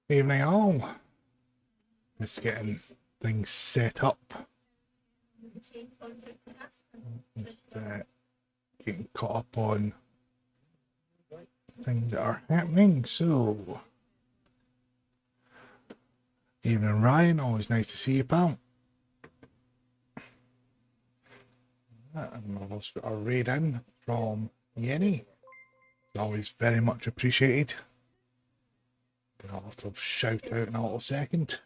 Evening all. Just getting things set up. Just getting caught up on things that are happening. So, evening Ryan, always nice to see you, pal. And I've also got a raid in from Yenny. It's always very much appreciated. I'll have to shout out in a little second.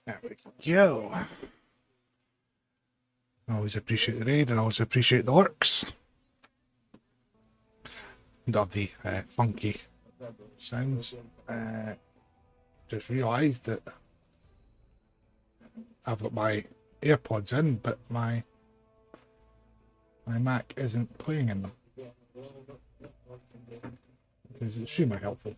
There we go. I always appreciate the raid and I always appreciate the works. Of the funky sounds. Just realised that I've got my AirPods in, but my Mac isn't playing in them. Because it's extremely helpful.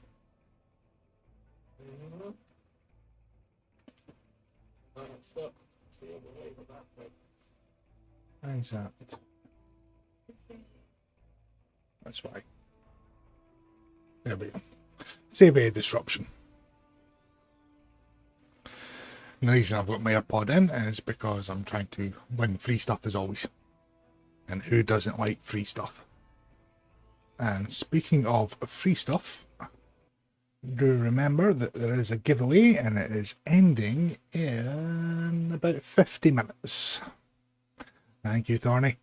How's that? That's why. There we go. Save a disruption. And the reason I've got my AirPod in is because I'm trying to win free stuff as always. And who doesn't like free stuff? And speaking of free stuff, do remember that there is a giveaway and it is ending in about 50 minutes. Thank you, Thorny.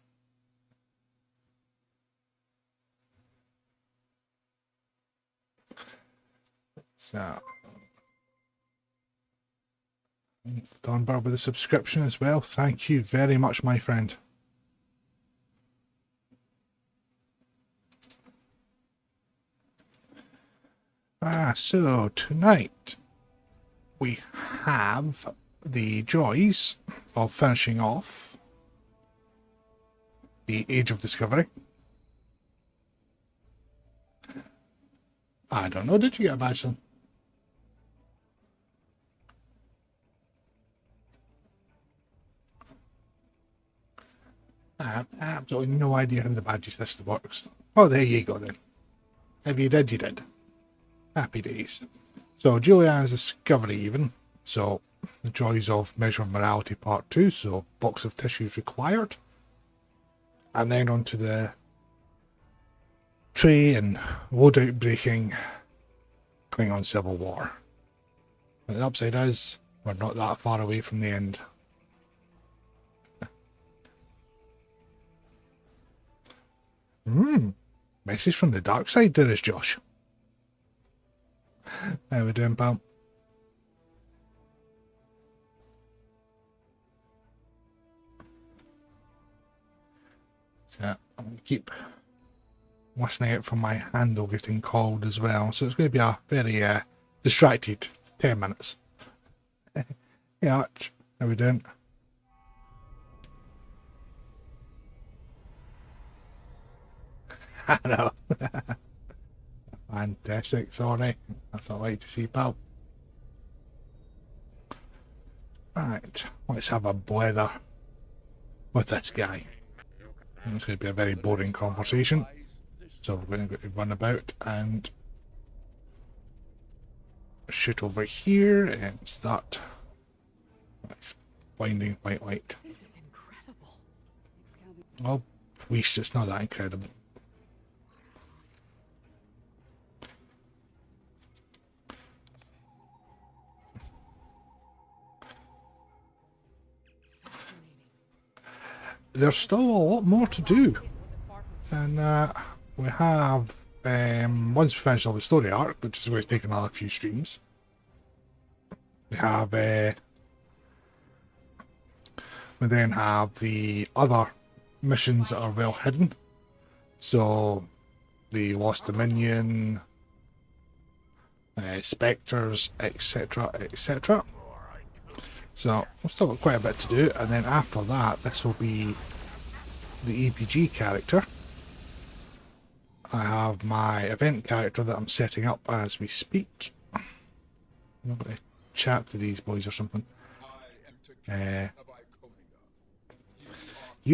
So, Thornbird with a subscription as well. Thank you very much, my friend. So tonight we have the joys of finishing off the Age of Discovery. I don't know, did you get a badge then? I have absolutely no idea how the badges system works. Oh, there you go then. If you did, you did. Happy days. So, Julianne's Discovery even. So, the joys of Measure of Morality Part 2. So, box of tissues required. And then on to the Trey and loadout breaking, Klingon Civil War. But the upside is, we're not that far away from the end. Message from the dark side, there is Josh. How we doing, pal? So I'm going to keep listening out for my handle getting called as well. So it's going to be a very distracted 10 minutes. Hey Arch, how we doing? I know. Fantastic, sorry. That's what I like to see, pal. Right, let's have a blather with this guy. It's going to be a very boring conversation. So we're going to run about and shoot over here and start finding white light. This is incredible. Oh, please, it's not that incredible. There's still a lot more to do, and we have once we finish all the story arc, which is going to take another few streams. We have we then have the other missions that are well hidden, so the Lost Dominion, Spectres, etc., etc. So we've still got quite a bit to do, and then after that, this will be the EPG character. I have my event character that I'm setting up as we speak. I'm going to chat to these boys or something. You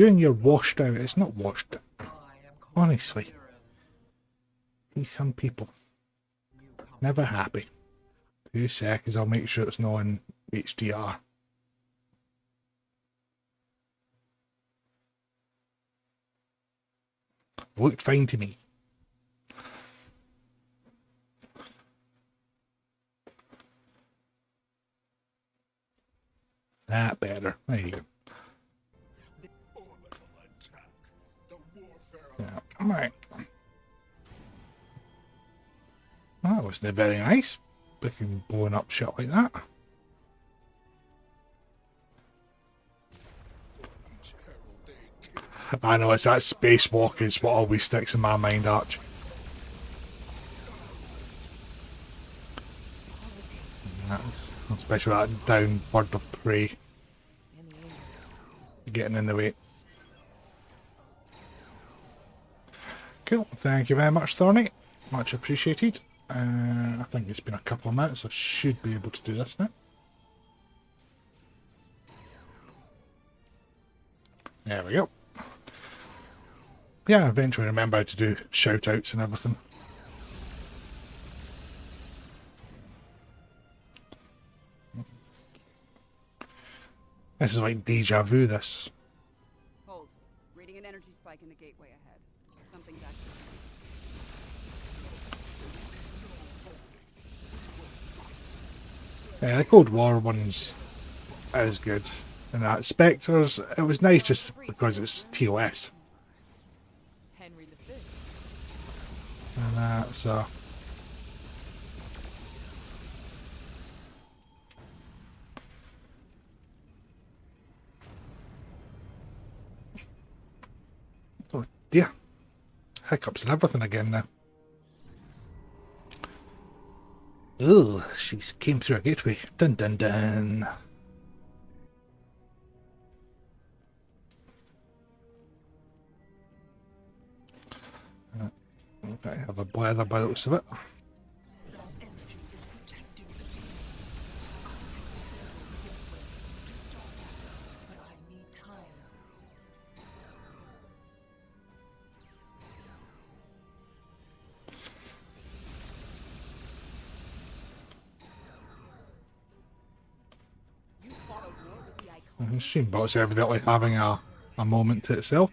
and your washed out. It's not washed out. Honestly. These some people. Never happy. 2 seconds, I'll make sure it's not in HDR. Looked fine to me. That better. There you go. Yeah, alright. That wasn't very nice. Looking blowing up shit like that. I know, it's that spacewalk is what always sticks in my mind, Arch. That's especially that down bird of prey getting in the way. Cool, thank you very much, Thorny. Much appreciated. I think it's been a couple of minutes, I should be able to do this now. There we go. Yeah, eventually remember to do shout outs and everything. This is like deja vu, this. Hold. Reading an energy spike in the gateway ahead. Something's active. Yeah, the Cold War one's is good. And that Spectres, it was nice just because it's TOS. Henry V. And that, so. Oh dear. Hiccups and everything again now. Oh, she's came through a gateway. Dun dun dun. Okay, have a blather by the looks of it. Streambot's evidently having a moment to itself.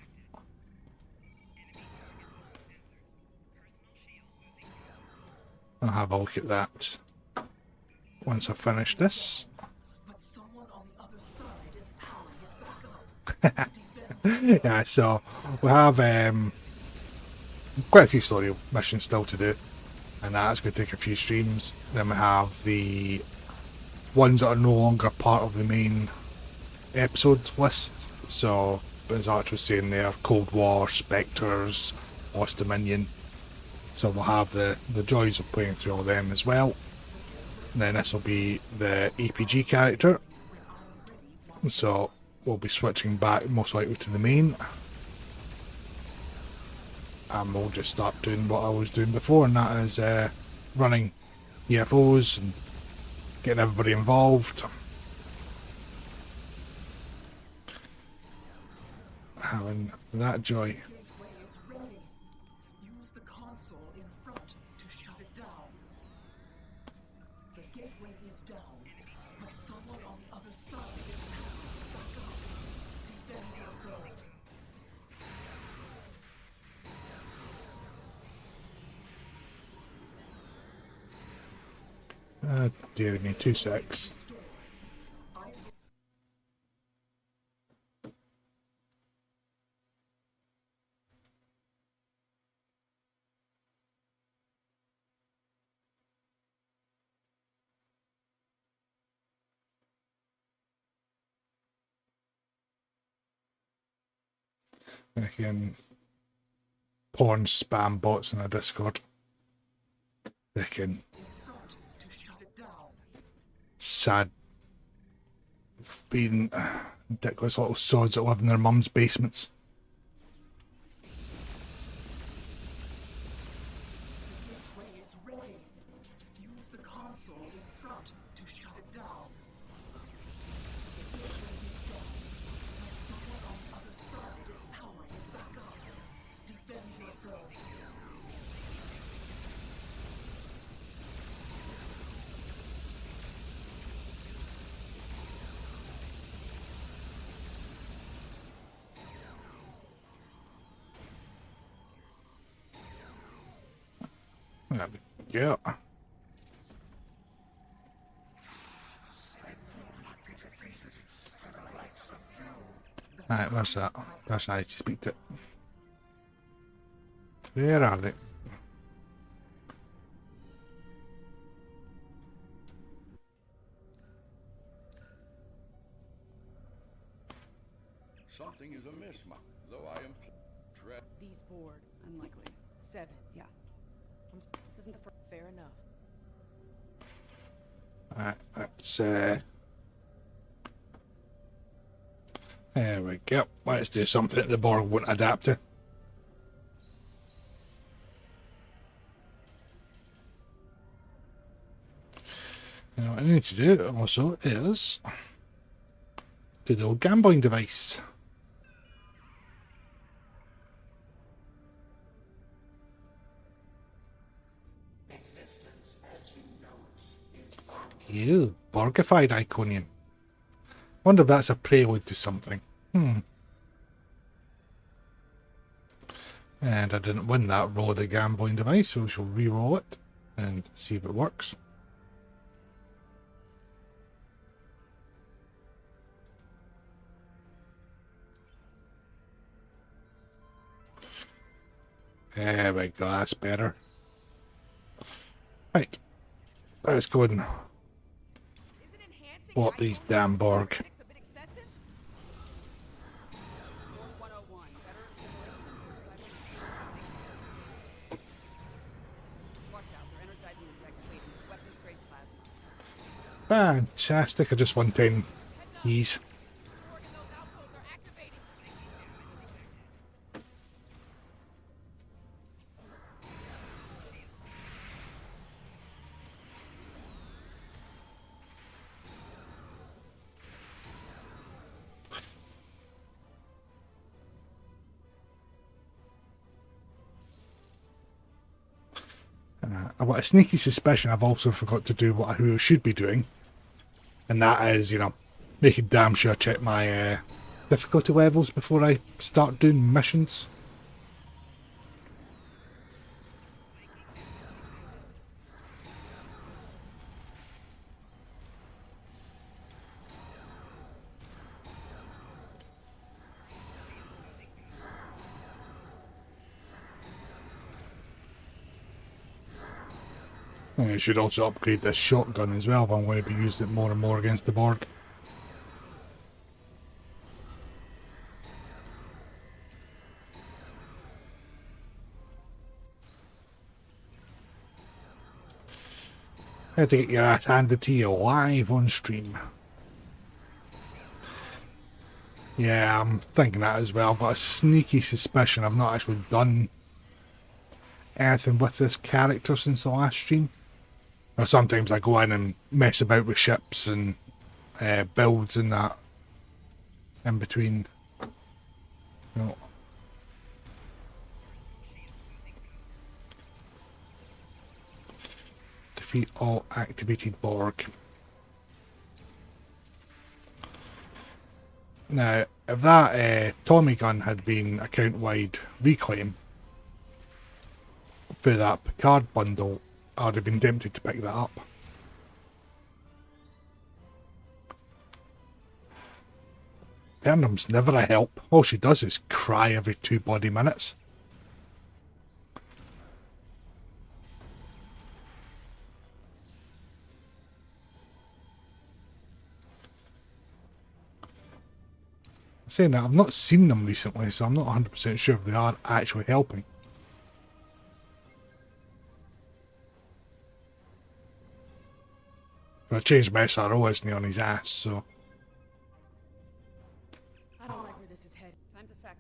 I'll have a look at that once I finish this. But someone on the other side is powering it back up. Yeah, so we have quite a few story missions still to do, and that's going to take a few streams. Then we have the ones that are no longer part of the main episode list. So, as Arch was saying there, Cold War, Spectres, Lost Dominion. So we'll have the joys of playing through all them as well. And then this will be the APG character. So we'll be switching back most likely to the main. And we'll just start doing what I was doing before, and that is running UFOs and getting everybody involved. Having that joy. Gateway is ready. Use the console in front to shut it down. The gateway is down, but someone on the other side is powering it back up. Defend yourselves. Dear me, 2 secs. Again, porn spam bots in a Discord. Freaking sad, being ridiculous little sods that live in their mum's basements. The gateway is ready. Use the console in front to shut it down. The gateway is down, but someone on the other side is powering it back up. Defend yourselves. There we go. Right, where's that? That's how I speak to it. Where are they? Something is amiss, though I am dread. These board. Unlikely. 7. Yeah. This isn't the first. Fair enough. Right, let's there we go. Let's do something that the Borg won't adapt to. Now what I need to do also is do the old gambling device. Ew, Borgified Iconium. Wonder if that's a prelude to something. And I didn't win that roll of the gambling device, so we shall re-roll it and see if it works. There we go, that's better. Right, let's go and what these damn Borg. Fantastic, I just won 10 keys. I've got a sneaky suspicion I've also forgot to do what I really should be doing. And that is, you know, making damn sure I check my difficulty levels before I start doing missions. And I should also upgrade this shotgun as well if I'm going to be using it more and more against the Borg. How to get your ass handed to you live on stream. Yeah, I'm thinking that as well. I've got a sneaky suspicion I've not actually done anything with this character since the last stream. Now, sometimes I go in and mess about with ships and builds and that in between. You know. Defeat all activated Borg. Now, if that Tommy gun had been account-wide reclaim for that Picard bundle, I'd have been tempted to pick that up. Burnham's never a help. All she does is cry every 2 body minutes. Saying that, I've not seen them recently, so I'm not 100% sure if they are actually helping. For a change, my SRO isn't he on his ass, so... I don't like where this is headed. Time's a fact.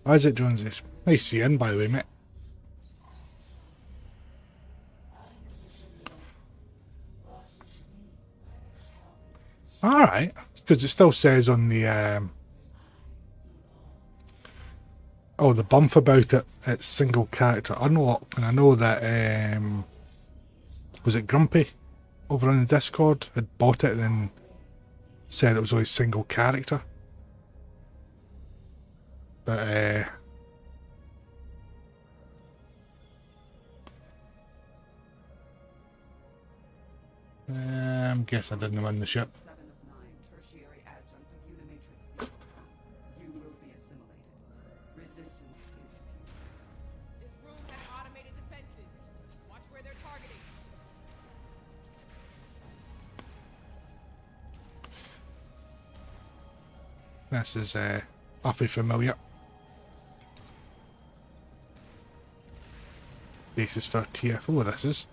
How is it, Joneses? Nice seeing, by the way, mate. Alright, because it still says on the oh, the bump about it, it's single character unlock, and I know that was it Grumpy over on the Discord had bought it and then said it was always single character. But guess I didn't win the ship. 7 of 9, tertiary adjunct of Unimatrix. You will be assimilated. Resistance is few. This room has automated defenses. Watch where they're targeting. This is awfully familiar. Basis for TFO, this is.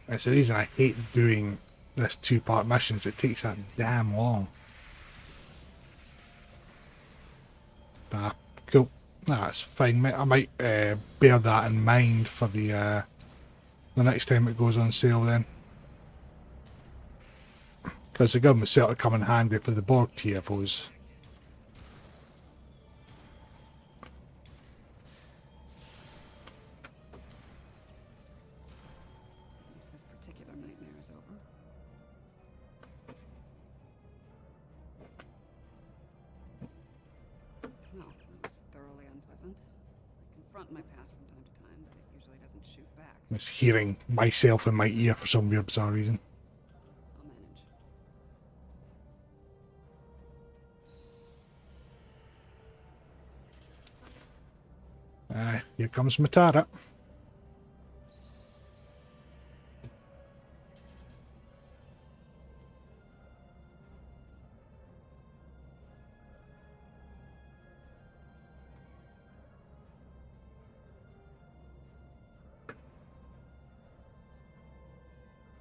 That's the reason I hate doing this 2-part missions. It takes that damn long. But cool. That's fine, mate. I might bear that in mind for the next time it goes on sale then. Because the gun would certainly come in handy for the Borg TFOs. At least this particular nightmare is over. Well, that was thoroughly unpleasant. I confront my past from time to time, but it usually doesn't shoot back. I'm just hearing myself in my ear for some weird bizarre reason. I'll manage. Here comes Mutara.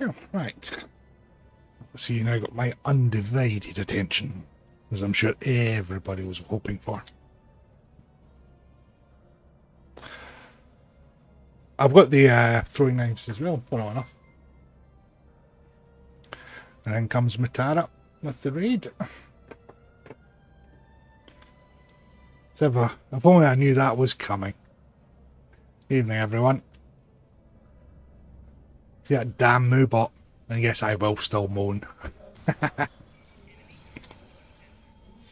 Oh, right. So you now got my undivided attention, as I'm sure everybody was hoping for. I've got the throwing knives as well, funnily enough. And then comes Mutara with the raid. So if only I knew that was coming. Evening, everyone. See that damn Moobot And yes, I will still moan.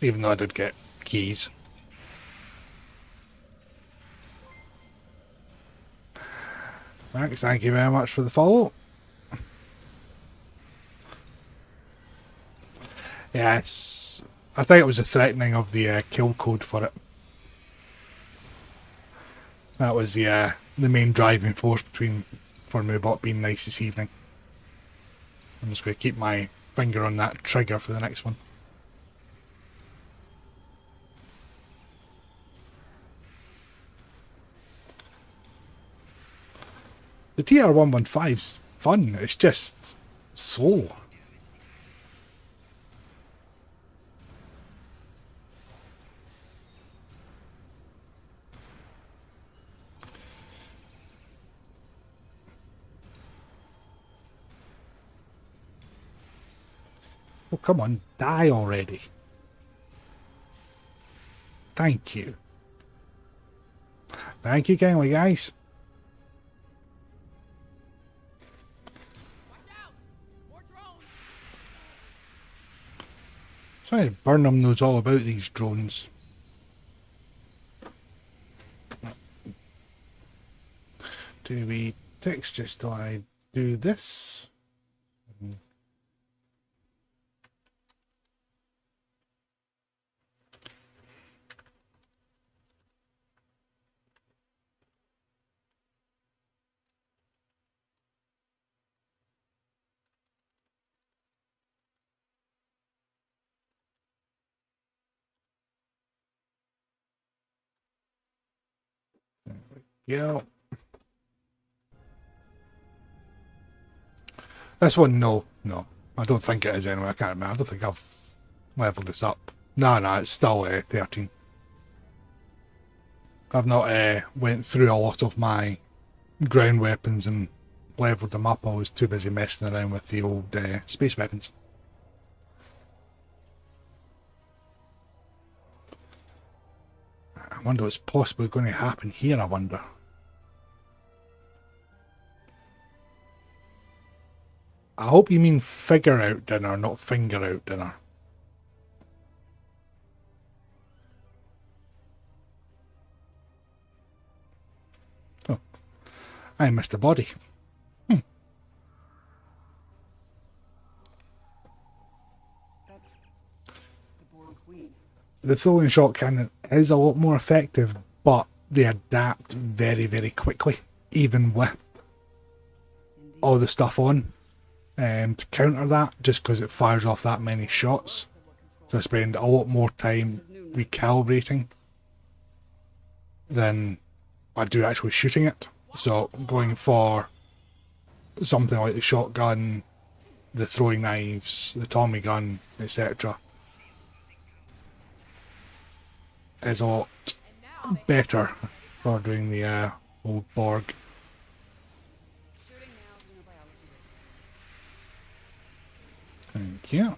Even though I did get keys. Thanks, thank you very much for the follow. Yes, I think it was a threatening of the kill code for it. That was the main driving force for Moobot being nice this evening. I'm just going to keep my finger on that trigger for the next one. The TR-115's fun, it's just slow. Oh, come on, die already. Thank you. Thank you kindly, guys. Watch out! More drones! Sorry, Burnham knows all about these drones. Do we text just till I do this? Yeah. This one, no. I don't think it is anyway. I can't remember. I don't think I've leveled this up. No, it's still 13. I've not went through a lot of my ground weapons and leveled them up. I was too busy messing around with the old space weapons. I wonder what's possibly going to happen here, I wonder. I hope you mean figure out dinner, not finger out dinner. Oh, I missed a body. That's the Borg Queen. The throwing shot cannon is a lot more effective, but they adapt very, very quickly, even with all the stuff on. To counter that, just because it fires off that many shots. So I spend a lot more time recalibrating than I do actually shooting it. So going for something like the shotgun, the throwing knives, the Tommy gun, etc. is a lot better for doing the old Borg. Thank you.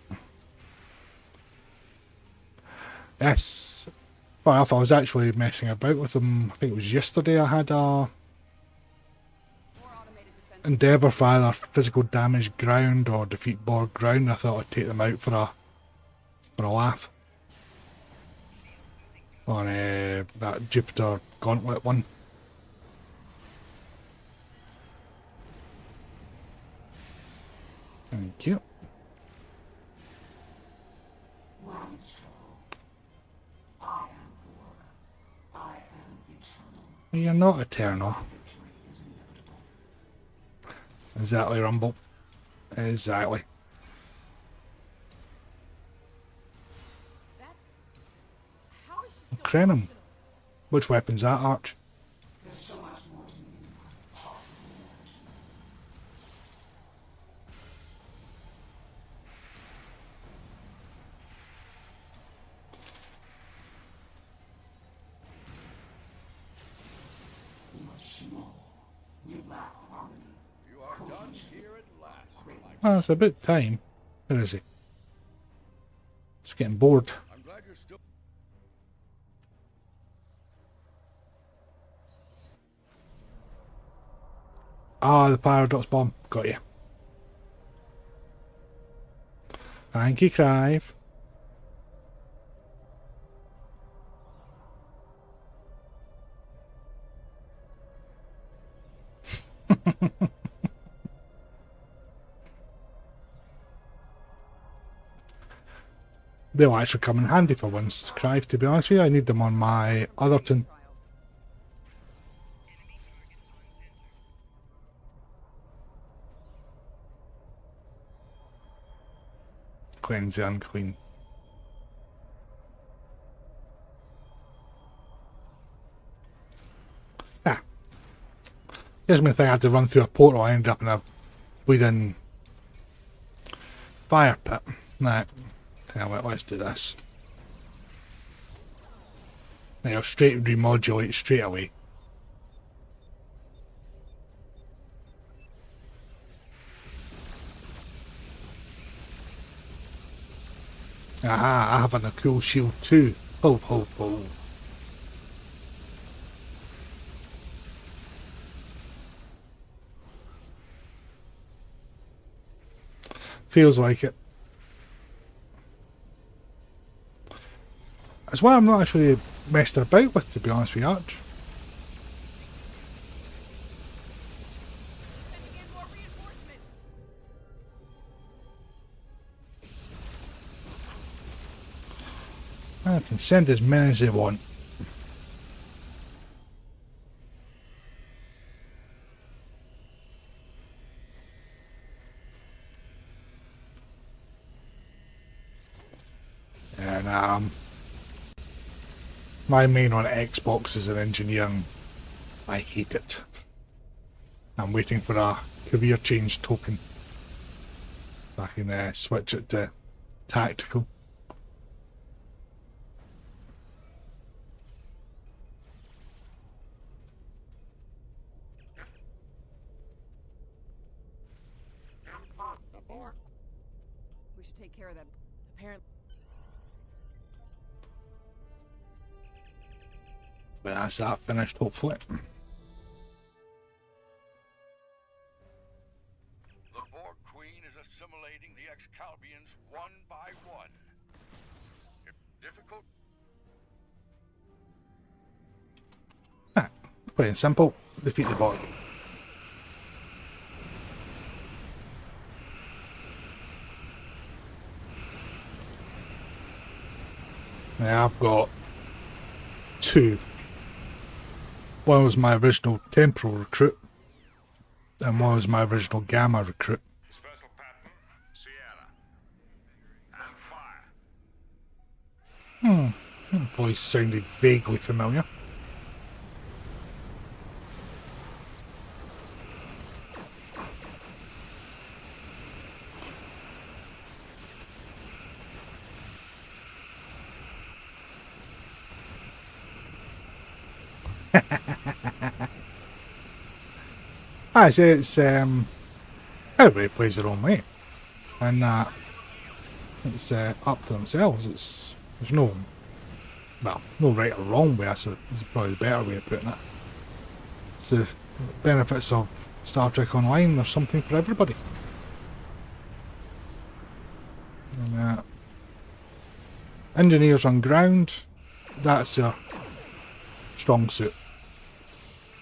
Yes. Funny enough, I was actually messing about with them. I think it was yesterday I had a endeavour for either physical damage ground or defeat Borg ground. I thought I'd take them out for a laugh. On that Jupiter Gauntlet one. Thank you. You're not eternal. Exactly, Rumble. Exactly. How is she still Crenham. functional? Which weapon's that, Arch? There's so much more to me than I possibly imagined. You are small. You lack harmony. You are done here at last, my Oh, it's about time. Where is he? Just getting bored. I'm glad you're still. Ah, the paradox bomb. Got you. Thank you, Crive. They'll actually come in handy for once, Crive, to be honest with you. I need them on my other tune. Cleanse the unclean. Ah. Here's my thing, I had to run through a portal, I ended up in a bleeding fire pit. Right. Tell you what, let's do this. Now it'll straight remodulate straight away. Aha, I have a cool shield too. Ho ho ho. Feels like it. It's one I'm not actually messed about with, to be honest with you, Arch. Sending in more reinforcements. I can send as many as they want. And my main on Xbox is an engineering. I hate it. I'm waiting for a career change token. I can switch it to tactical. We should take care of them. Apparently. But that's that finished, hopefully. The Borg Queen is assimilating the Excalbians one by one. If difficult, Ah, plain and simple. Defeat the Borg. Now I've got two. One was my original Temporal Recruit, and one was my original Gamma Recruit. Special pattern, Sierra. And fire. That voice sounded vaguely familiar. I say it's everybody plays their own way, and it's up to themselves. There's no right or wrong way. That's probably the better way of putting it. It's the benefits of Star Trek Online. There's something for everybody. And, engineers on ground, that's your strong suit.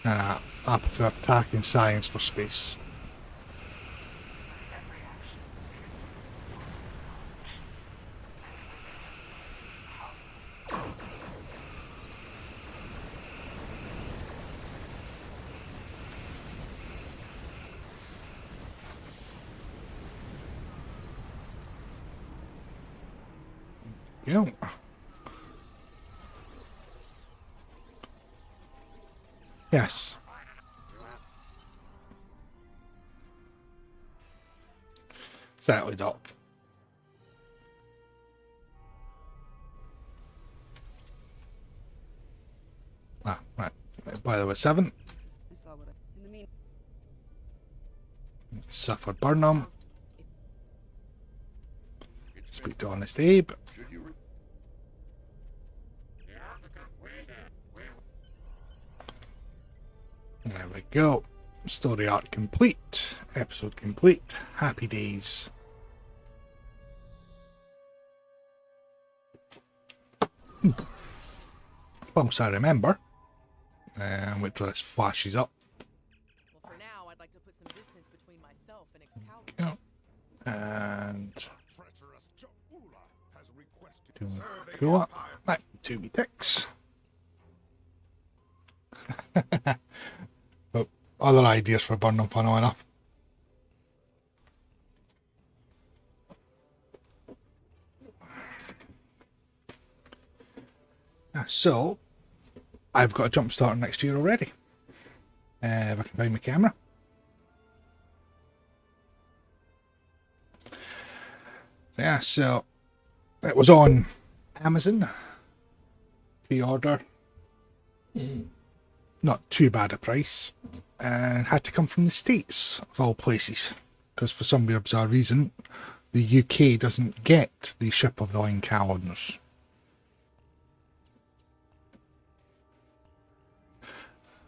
And I prefer attacking science for space. Yeah. Yes. Exactly, Doc. Right. By the way, 7. I saw what in the mean. Suffer Burnham. Speak to Honest Abe. should you There we go. Story arc complete. Episode complete. Happy days. Once I remember. Wait till this flashes up. Well, for now, I'd like to put some distance between myself and Excalibur. Yeah. And cool. Right, 2 ticks. But other ideas for burning, funnily enough. So, I've got a jump start next year already. If I can find my camera. Yeah, so it was on Amazon. Pre-order. Not too bad a price. And had to come from the States, of all places. Because for some weird bizarre reason, the UK doesn't get the Ship of the Line calendars.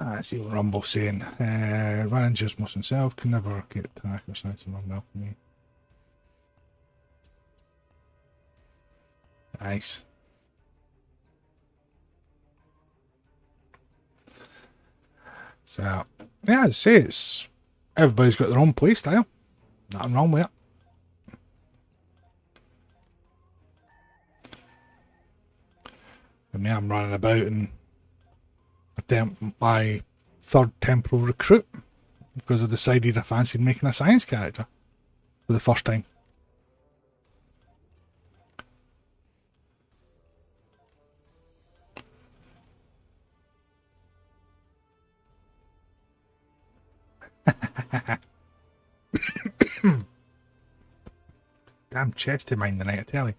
I see what Rumble's saying. Ryan just must himself can never get attack or size and run well for me. Nice. So, yeah, I'd say it's everybody's got their own play style. Nothing wrong with it. I mean, I'm running about and attempt my third Temporal Recruit because I decided I fancied making a science character for the first time. Damn chest of mine tonight, I tell you.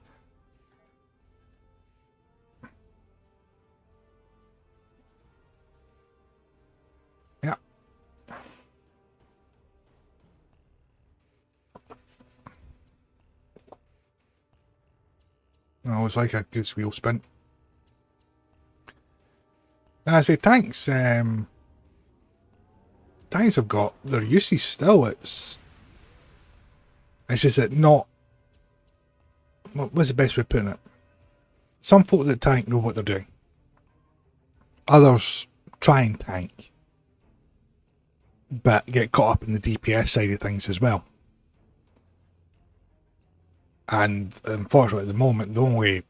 Yeah. Oh, it's like a good wheel spin. I say tanks. Tanks have got their uses still. It's just that not. What's the best way of putting it? Some folk that tank know what they're doing. Others try and tank, but get caught up in the DPS side of things as well. And unfortunately, at the moment, the only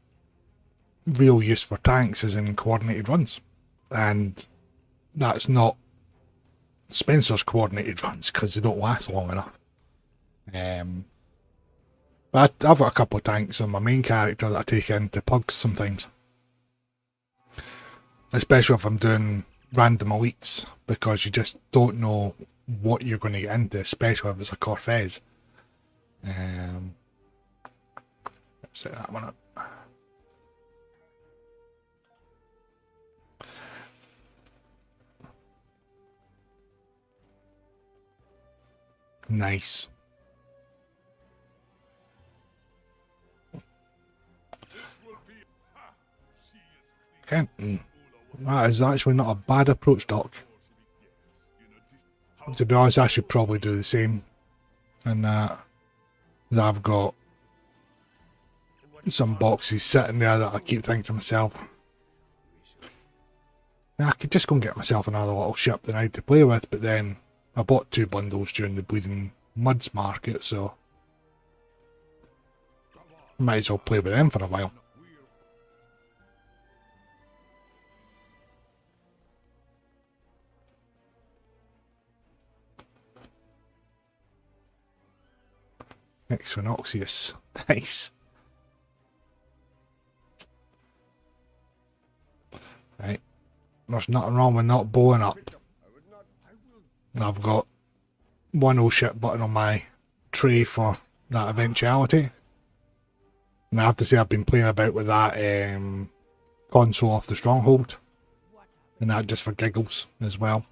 real use for tanks is in coordinated runs, and that's not Spencer's coordinated runs because they don't last long enough. But I've got a couple of tanks on my main character that I take into pugs sometimes. Especially if I'm doing random elites, because you just don't know what you're going to get into, especially if it's a Corfez. Let's set that one up. Nice. Okay. That is actually not a bad approach, Doc. To be honest, I should probably do the same. And that I've got some boxes sitting there that I keep thinking to myself, I could just go and get myself another little ship that I had to play with, but then I bought 2 bundles during the Bleeding Muds market, so might as well play with them for a while. Exonoxius. Nice. Right. There's nothing wrong with not bowing up. I've got one oh shit button on my tray for that eventuality. And I have to say I've been playing about with that console off the Stronghold. And that just for giggles as well.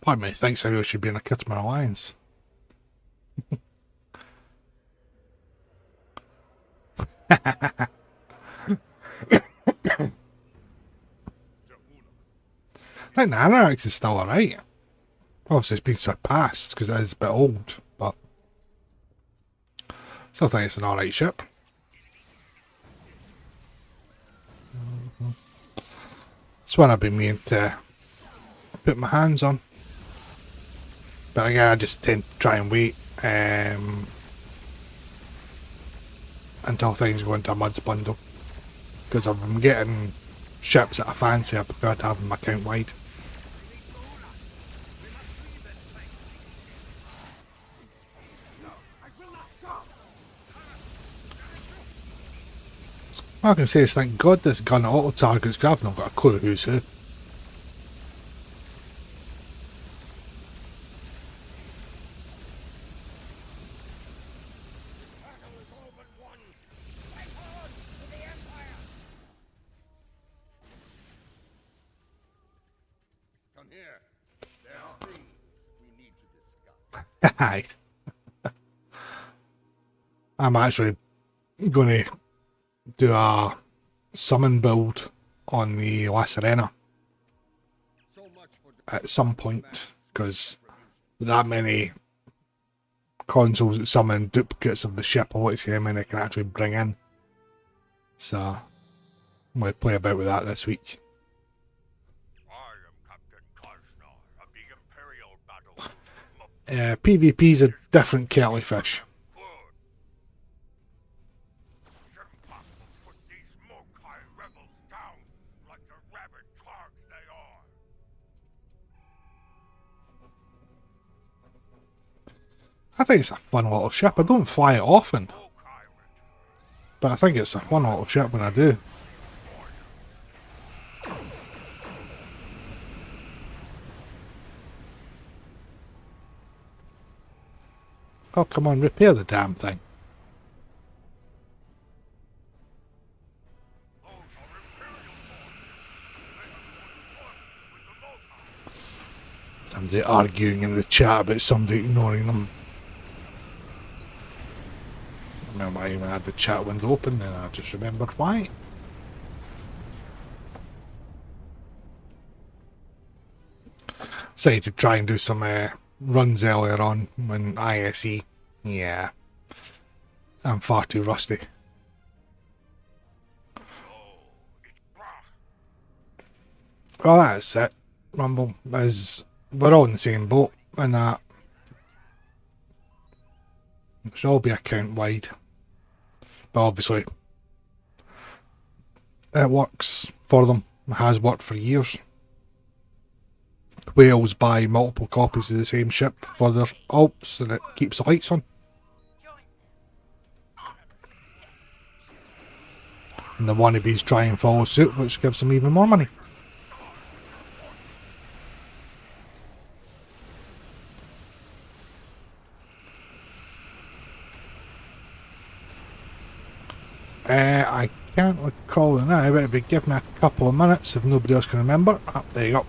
Part of me thinks I really should be in a Mutara Alliance. think the Anorax is still alright. Obviously, it's been surpassed because it is a bit old, but still think it's an alright ship. It's one I've been meaning to put my hands on. But again, I just tend to try and wait until things go into a muds bundle. Because if I'm getting ships that I fancy, I prefer to have them account wide. All I can say is thank God this gun auto targets because I've not got a clue who's who. Come here. There are things we need to discuss. Aye. I'm actually going to do a summon build on the La Serena So much for at some point because with that many consoles that summon duplicates of the ship, I want to see how many I can actually bring in. So I'm going to play about with that this week. I am Captain Karsnar of the Imperial Battle. PvP's a different kettle of fish. Shimpak will put these Mokai rebels down like the rabid targs they are. I think it's a fun little ship. I don't fly it often, Mokai but I think it's a fun little ship when I do. Oh, come on, repair the damn thing. Somebody arguing in the chat about somebody ignoring them. I remember I even had the chat window open and I just remembered why. Decided to try and do some runs earlier on when ISE. Yeah. I'm far too rusty. Well, that's it. Rumble is we're all in the same boat, and that it should all be account wide. But obviously, it works for them. It has worked for years. Whales buy multiple copies of the same ship for their alts, and it keeps the lights on. And the wannabes try and follow suit, which gives them even more money. I can't recall it now, but if you give me a couple of minutes, if nobody else can remember. Ah, there you go.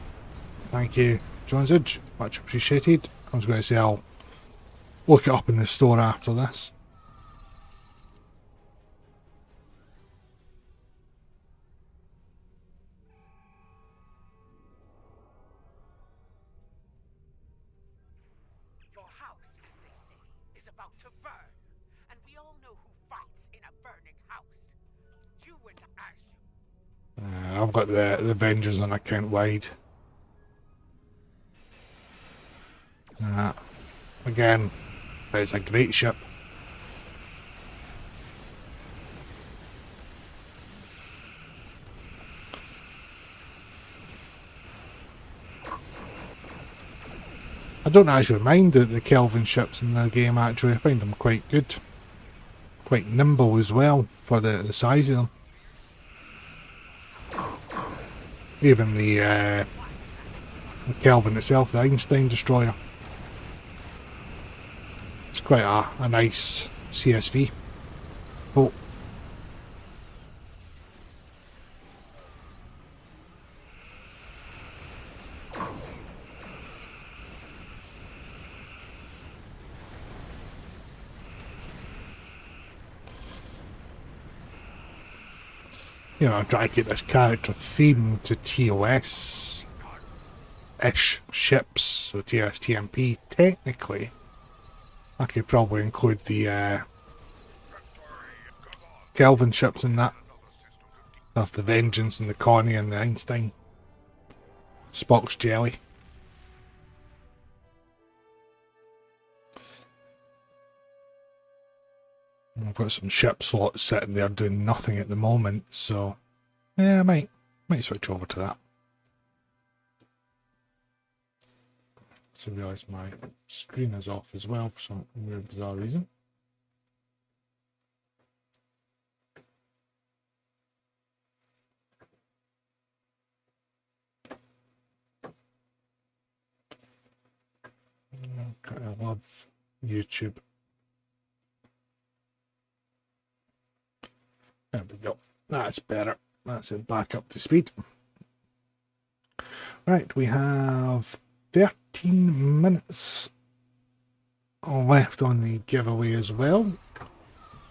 Thank you, Jonesage. Much appreciated. I was going to say I'll look it up in the store after this. Your house, as they say, is about to burn. And we all know who fights in a burning house. You and Ash. I've got the Avengers on account wide. Again, it's a great ship. I don't actually mind the Kelvin ships in the game actually. I find them quite good. Quite nimble as well for the size of them. Even the Kelvin itself, the Einstein destroyer. It's quite a nice CSV. Oh. You know, I'm trying to get this character theme to TOS. TS-ish ships, so TS-TMP, technically, I could probably include the Kelvin ships in that. Of the Vengeance and the Connie and the Einstein. Spock's Jelly. I've got some ship slots sitting there doing nothing at the moment, so yeah, I might switch over to that. So I realise my screen is off as well for some weird bizarre reason. I love YouTube. There we go. That's better. That's it back up to speed. Right, we have 13 minutes left on the giveaway as well.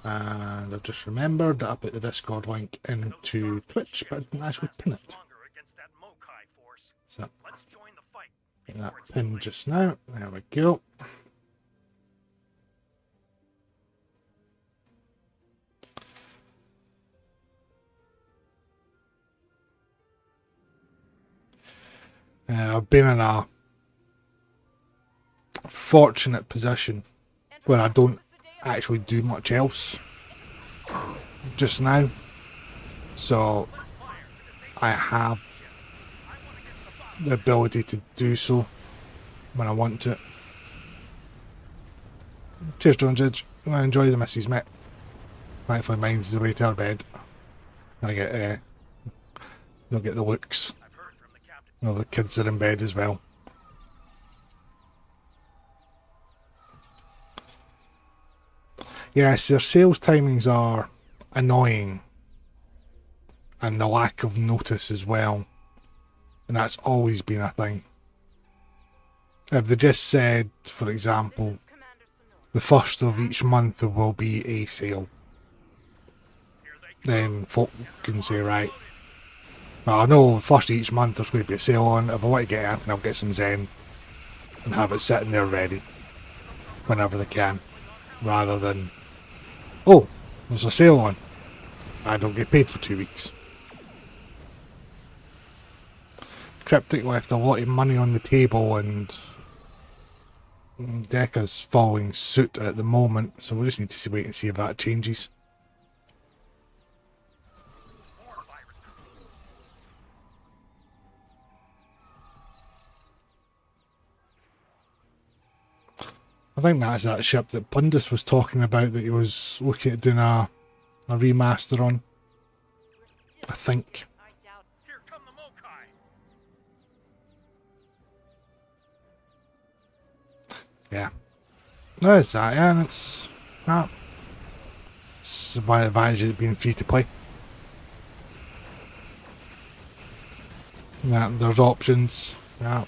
And I've just remembered that I put the Discord link into Twitch, but I didn't actually pin it. So, get that pinned just now. There we go. I've been in a fortunate position where I don't actually do much else just now, so I have the ability to do so when I want to. Cheers, Jonesage. I enjoy the missus, mate. Thankfully, mine's away to her bed. I get don't get the looks. Well, the kids are in bed as well. Yes, their sales timings are annoying, and the lack of notice as well, and that's always been a thing. If they just said, for example, the first of each month there will be a sale, then folk can say, right, well, I know first of each month there's going to be a sale on. If I want to get anything, I'll get some Zen and have it sitting there ready whenever they can, rather than, oh, there's a sale on, I don't get paid for 2 weeks. Cryptic left a lot of money on the table, and Decca's following suit at the moment, so we just need to wait and see if that changes. I think that's that ship that Pundus was talking about that he was looking at doing a remaster on. I think. Here come the Mokai. Yeah. There's that, yeah, and it's one advantage of it being free to play. Yeah, there's options. Yeah.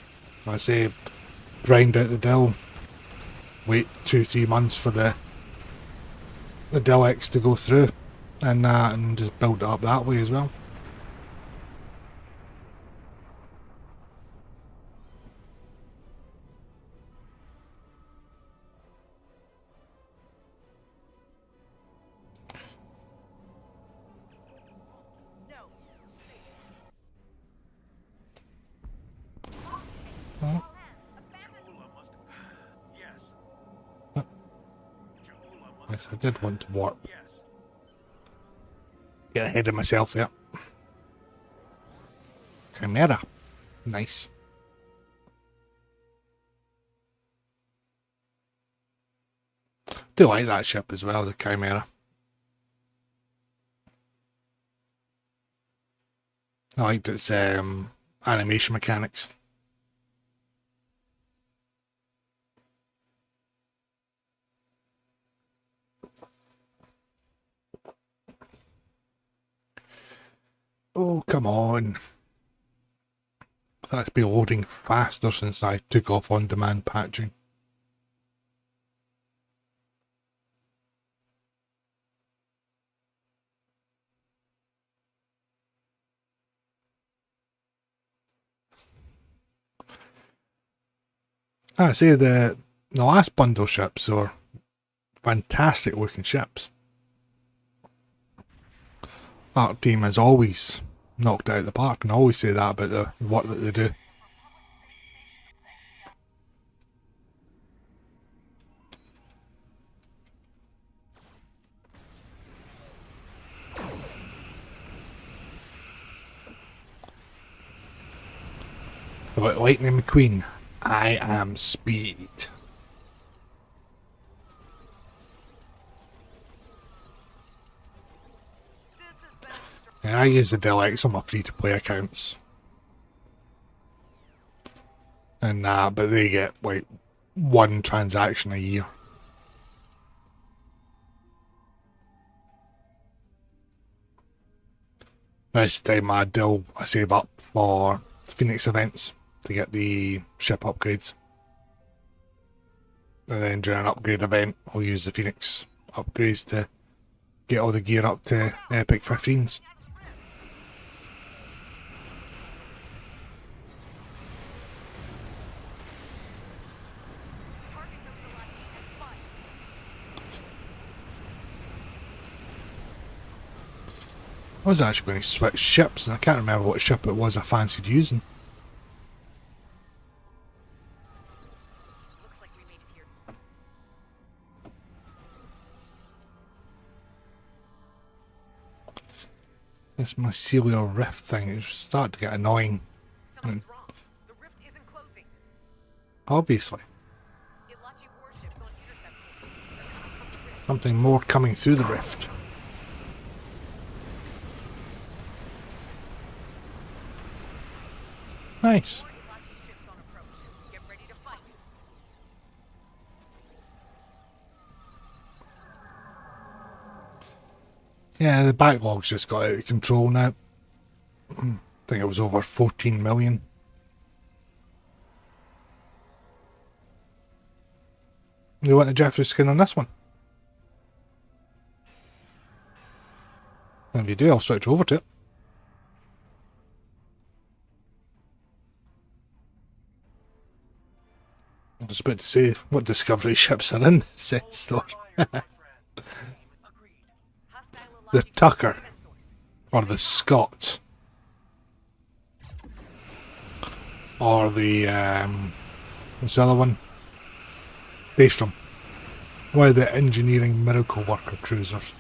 I say grind out the deal. Wait 2-3 months for the Deluxe to go through, and just build it up that way as well. Yes, I did want to warp. Get ahead of myself there. Chimera. Nice. Do like that ship as well, the Chimera. I liked its animation mechanics. Oh, come on. That's been loading faster since I took off on-demand patching. I say the last bundle ships were fantastic looking ships. Our team has always knocked it out of the park, and I always say that about the work that they do. About Lightning McQueen, I am speed. Yeah, I use the Deluxe on my free-to-play accounts. And but they get like one transaction a year. This time I save up for Phoenix events to get the ship upgrades. And then during an upgrade event, I'll use the Phoenix upgrades to get all the gear up to Epic 15s. I was actually going to switch ships, and I can't remember what ship it was I fancied using. Looks like we made it here. This mycelial rift thing is starting to get annoying. Something's wrong. The rift isn't closing. Obviously. Ilachi warships on intercept. They're coming from the rift. Something more coming through the rift. Nice. More Ilachi ships on approach. Get ready to fight. Yeah, the backlog's just got out of control now. I think it was over 14 million. You want the Jeffrey skin on this one? If you do, I'll switch over to it. I was about to say what Discovery ships are in the set store. Hostile The Ilachi Tucker. sensors. Or the Scott. Or the, what's the other one? Daystrom. One of the engineering miracle worker cruisers.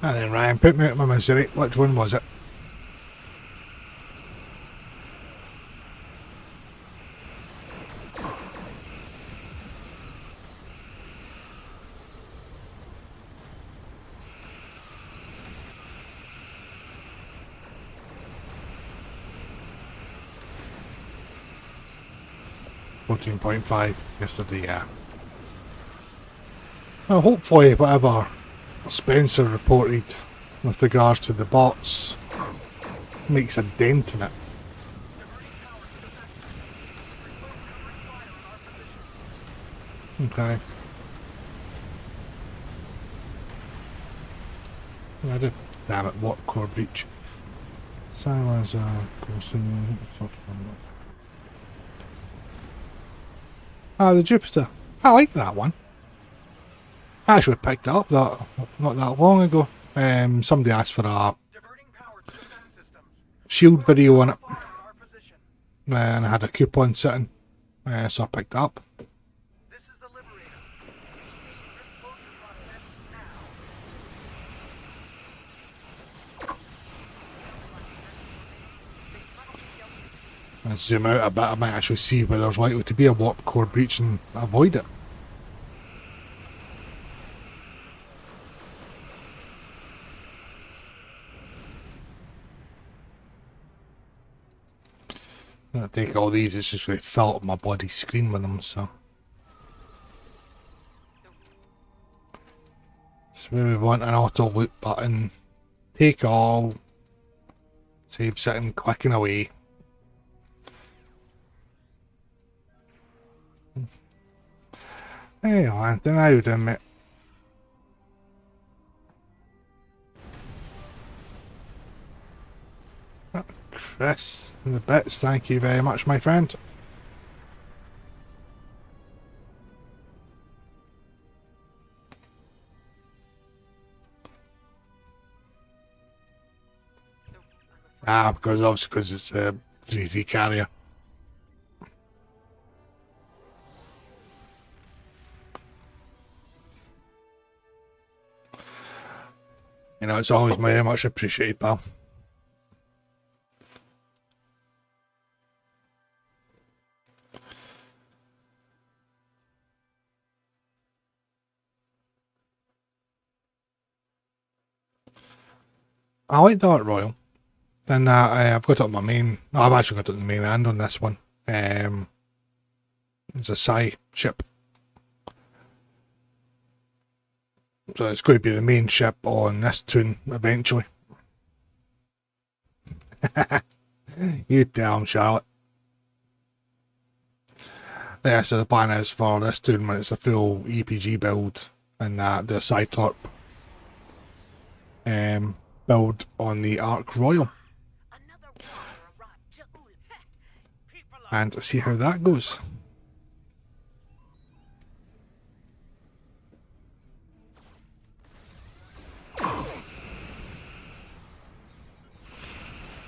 And then Ryan, put me out of my misery. Which one was it? .5 yesterday, yeah. Well, hopefully whatever Spencer reported with regards to the bots makes a dent in it. Okay. I did. Damn it, what core breach? Silence, the Jupiter. I like that one. I actually picked it up that not that long ago. Somebody asked for a Diverting power to defense systems. shield video on it, Fire on our position. and I had a coupon sitting, so I picked it up. This is the Liberator. Initiating rift closure process now. And zoom out a bit, I might actually see where there's likely to be a warp core breach and avoid it. I'll take all these, it's just really fill up my bloody screen with them, so. So we want an auto loop button. Take all. Save sitting, clicking away. Hey, Anthony, how you doing, mate? Chris, the bits, thank you very much, my friend. Because obviously because it's a 3-3 carrier. You know, it's always very much appreciated, pal. I like the Art Royal. Then I've got it on my main. No, I've actually got it on the main end on this one. It's a Psy ship. So it's going to be the main ship on this tune eventually. You tell him, Charlotte. Yeah, so the plan is for this tune when it's a full EPG build and the Cytorp build on the Ark Royal. And see how that goes.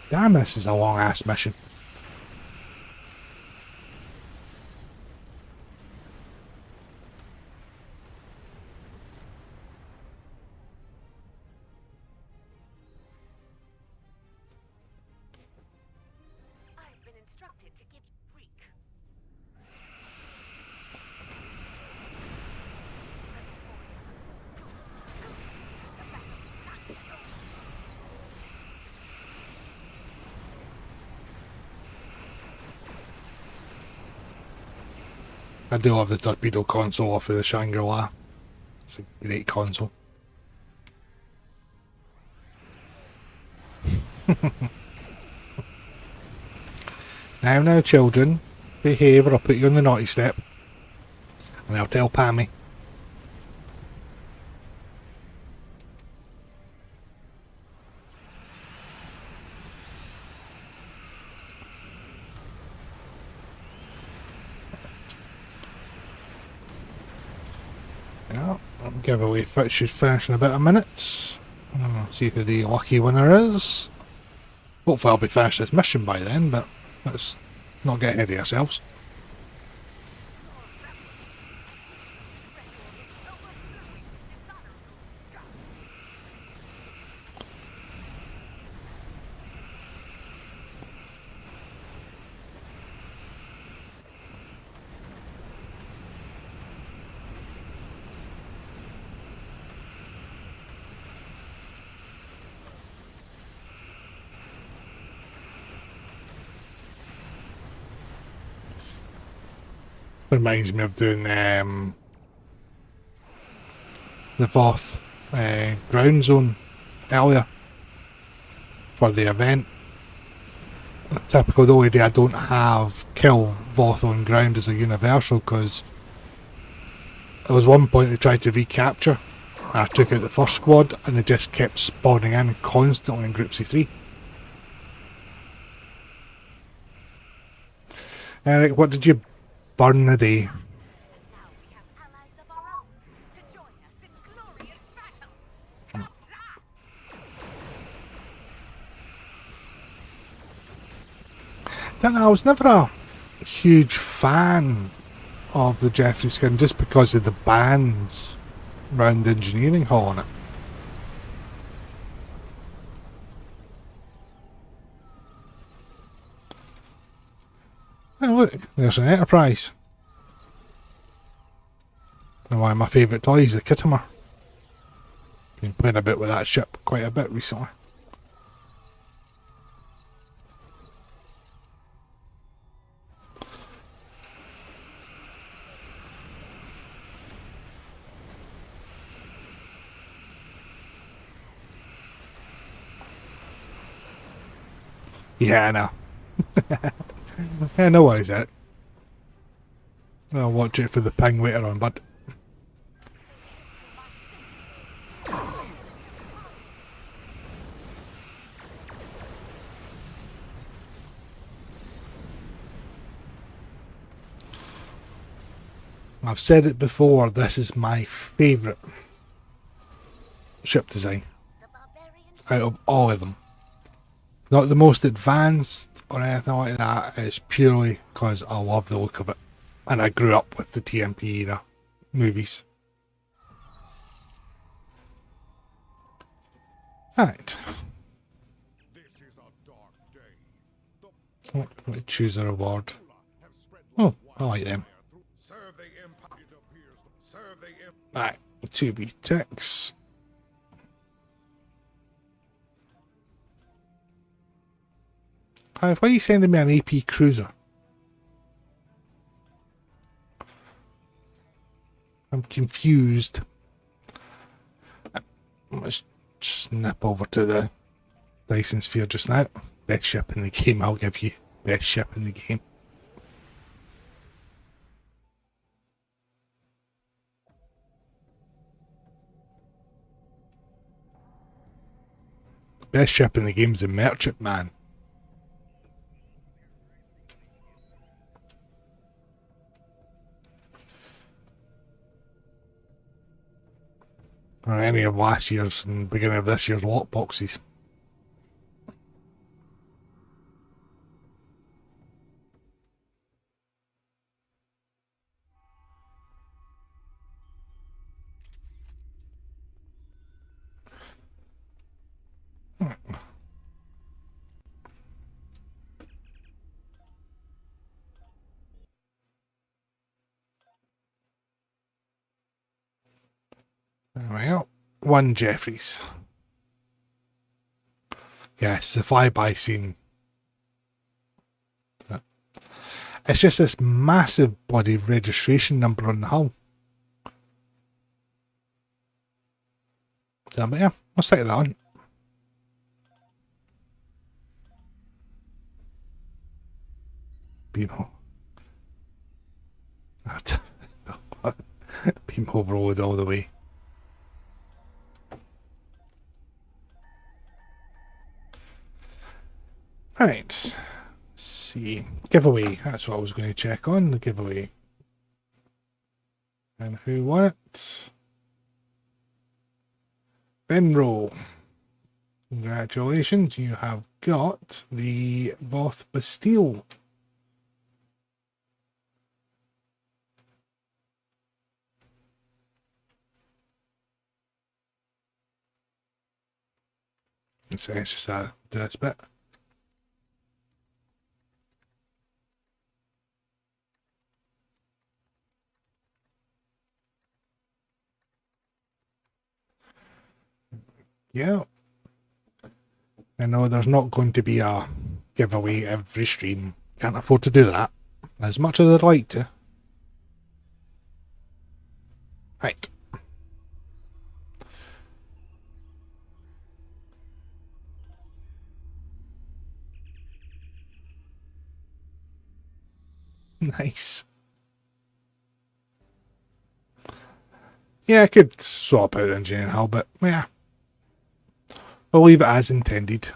Damn, this is a long ass mission. I've been instructed to give Greek. I do love the torpedo console off of the Shangri-La. It's a great console. Now, children, behave or I'll put you on the naughty step. And I'll tell Pammy. Yeah, giveaway should finish in about a minute. See who the lucky winner is. Hopefully I'll be finished this mission by then, but let's not get ahead of ourselves. Reminds me of doing the Voth ground zone earlier for the event. Typical, the only day I don't have kill Voth on ground as a universal because there was one point they tried to recapture. I took out the first squad and they just kept spawning in constantly in groups of 3. Eric, what did you burn a day? Now we have allies of our own to join us in glorious battle. I was never a huge fan of the Jeffrey skin just because of the bands round the engineering hall on it. Oh look, there's an Enterprise. And one of my favourite toys, the Kittimer. Been playing a bit with that ship quite a bit recently. Yeah, I know. Yeah, no worries, Eric. I'll watch it for the ping later on, bud. I've said it before, this is my favourite ship design The barbarian out of all of them. Not the most advanced or anything like that, it's purely because I love the look of it. And I grew up with the TMP era movies. Right. Oh, let me choose a reward. Oh, I like them. Right, 2B ticks. Why are you sending me an AP cruiser? I'm confused. Let's just nip over to the Dyson Sphere just now. Best ship in the game, I'll give you. Best ship in the game. Best ship in the game is the Merchantman. Or any of last year's and beginning of this year's lockboxes. There we go. 1 Jeffries. Yes, the flyby scene. It's just this massive bloody registration number on the hull. So, but yeah, I'll stick that on. Beam Beam overload all the way. Right. Let's see. Giveaway. That's what I was going to check on. The giveaway. And who won it? Benro. Congratulations. You have got the Both Bastille. So it's just do this bit. Yeah. I know there's not going to be a giveaway every stream. Can't afford to do that. As much as I'd like to. Right. Nice. Yeah, I could swap out engineering hull, but yeah. I'll leave it as intended.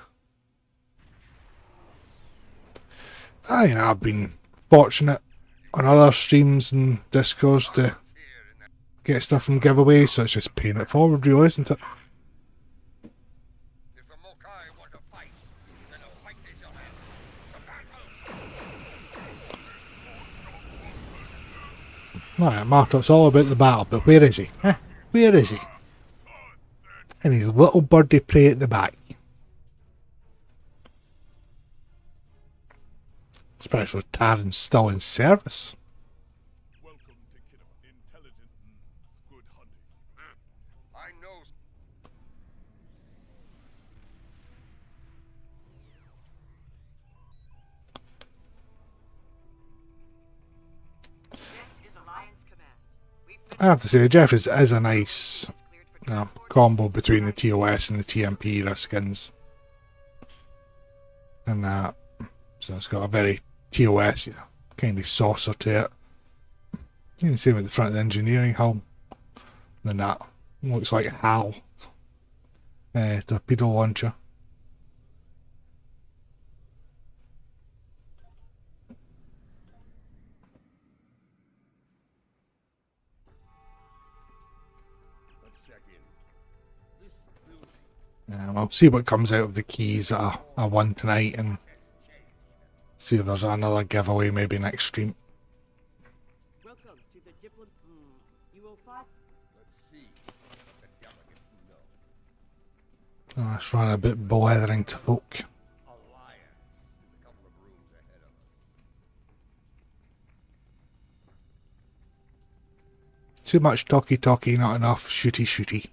I've been fortunate on other streams and Discords to get stuff from giveaways, so it's just paying it forward, really, isn't it? If the Mokai want to fight, then a fight is your hand. The battle! Right, Martok's all about the battle, but where is he? Huh? Where is he? And his little birdie prey at the back. Especially with Taran's still in service. Welcome to Kidama. Intelligent and good hunting. I know. This is Alliance Command. We've I have to say, Jeffries is a nice combo between the TOS and the TMP era skins. And so it's got a very TOS kind of saucer to it. You can see with the front of the engineering hull. Then that looks like HAL torpedo launcher. check in. This building I'll see what comes out of the keys that I won tonight, and see if there's another giveaway maybe next stream. Welcome to the You will find. Let's see what the delegates know. Oh, it's running a bit bothering to folk. Alliance is a couple of rooms ahead of us. Too much talky, not enough shooty. Several.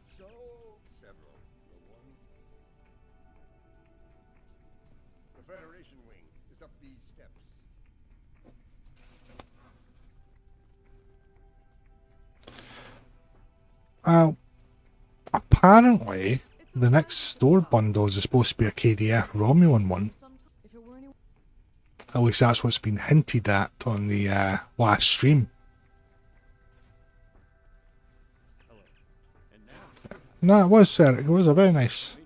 No one. The Federation wing is up these steps. Apparently, the next store bundles is supposed to be a KDF Romulan one. If it were any. At least that's what's been hinted at on the last stream. No, it was Eric. It was a very nice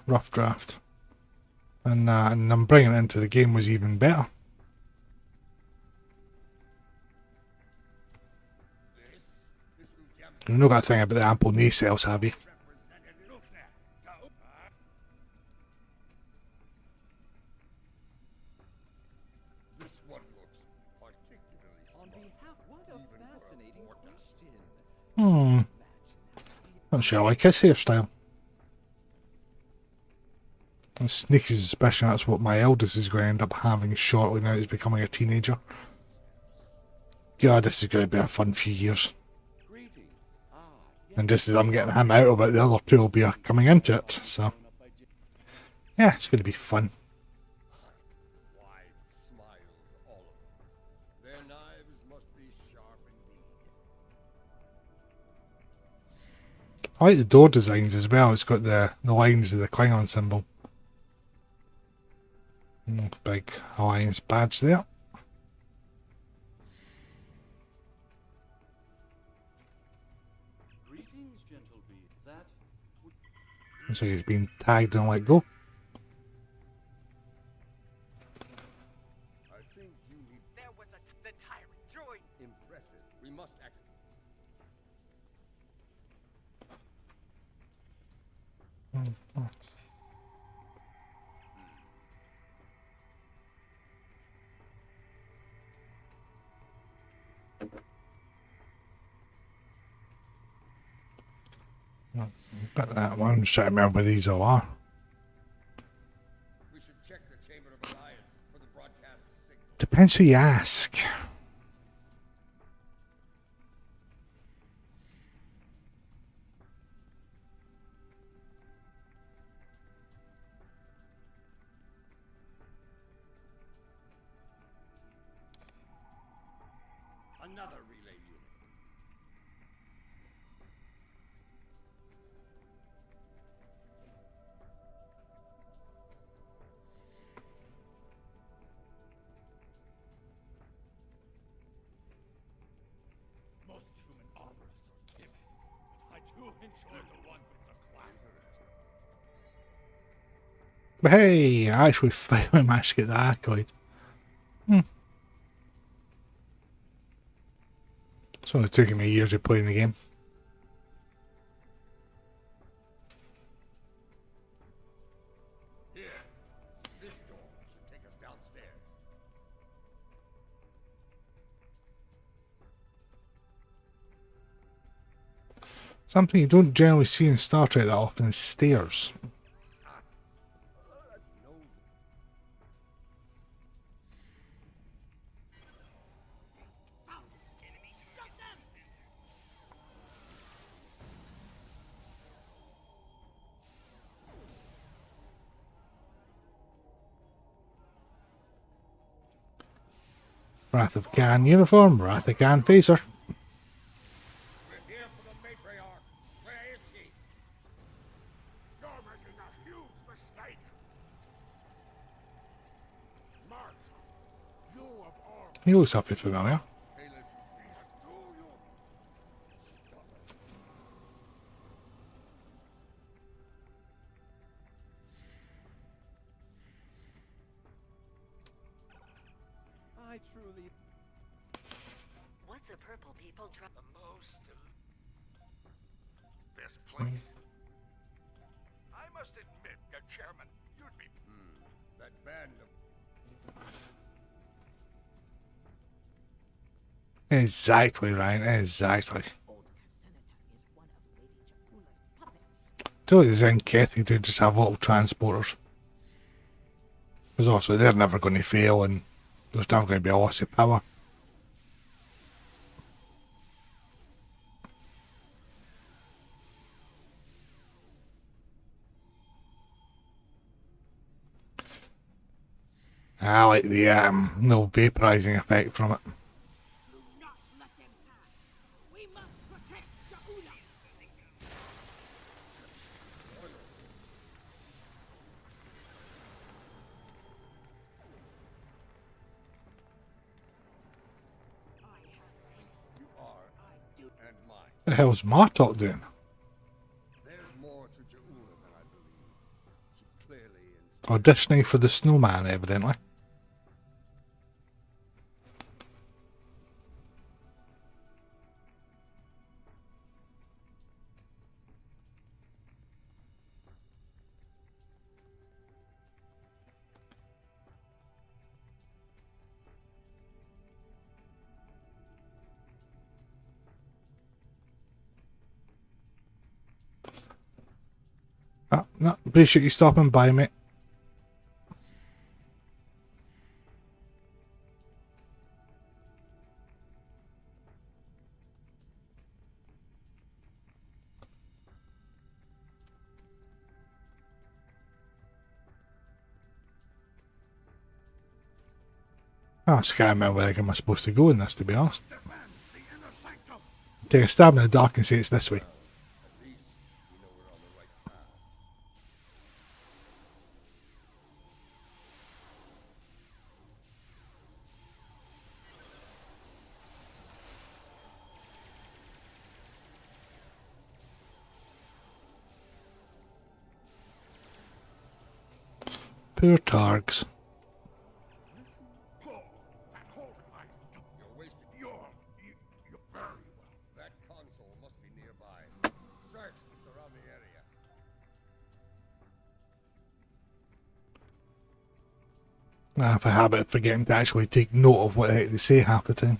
rough draft, and I'm bringing it into the game was even better. You've not got a thing about the ample nacelles, have you? This one looks particularly On smart. behalf. What a fascinating question. Not sure I like his hairstyle. A sneaky suspicion that's what my eldest is going to end up having shortly now he's becoming a teenager. God, this is going to be a fun few years. And just as I'm getting him out of it, the other two will be coming into it. So, yeah, it's going to be fun. Wide smiles, all of them. Their knives must be sharp indeed. I like the door designs as well. It's got the lines of the Klingon symbol. Big Alliance badge there. Greetings, gentle bee. That would. Looks like he's been tagged and let go. I think you need There was the tyrant droid. impressive. We must act. Got that one. I'm just trying to remember where these all are. We should check the Chamber of Alliance for the broadcast signal. Depends who you ask. Another relay unit. Most human operas are timid, but I do enjoy the one with the clatter. But hey, I actually finally managed to get the Arcoid. It's only taken me years of playing the game. Here. This door should take us downstairs. Something you don't generally see in Star Trek that often is stairs. No. Wrath of Khan uniform, Wrath of Khan phaser. We're here for the matriarch. Where is she? You're making a huge mistake. Mark, you of all He looks awfully familiar. Hey, listen. we have do you. Stop it. I truly. What's the purple people try? The most. There's I must admit, Chairman, you'd be... That band of Exactly, Ryan. Exactly. Totally Zen Kethy to just have little transporters. Because obviously they're never going to fail and there's never going to be a loss of power. I like the no vaporizing effect from it. Do not let them pass. We must protect Jaula. you are and mine. The hell's Martok doing? There's more to Jaula than I believe. She clearly Auditioning for the snowman, evidently. Ah, no, appreciate you stopping by, mate. I just can't remember where am I supposed to go in this, to be honest. Take a stab in the dark and say it's this way. Poor Targs. You're wasting. You're very well. That console must be nearby. Search the surrounding area. I have a habit of forgetting to actually take note of what the heck they say half the time.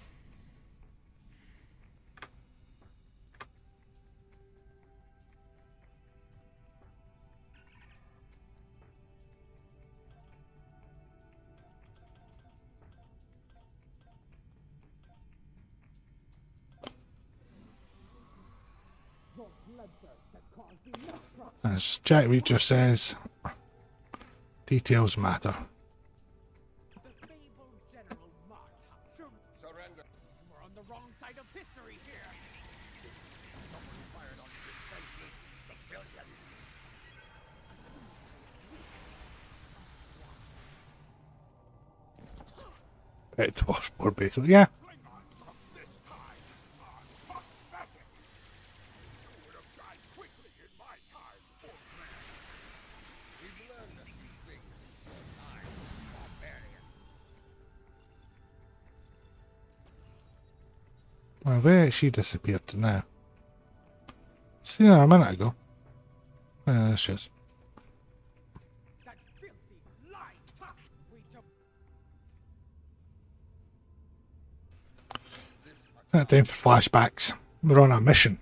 As Jack Reacher says, details matter. The fabled General Marta. Surrender. We're on the wrong side of history here. Someone fired on defenseless civilians. It was more basically, yeah. Klingons of this time are pathetic. You would have died quickly in my time, old man. We've learned a few things since your time, barbarian. Well, where she disappeared to now? Seen her a minute ago. There she is. That filthy lying tuck. We don't. Not time for flashbacks. We're on a mission.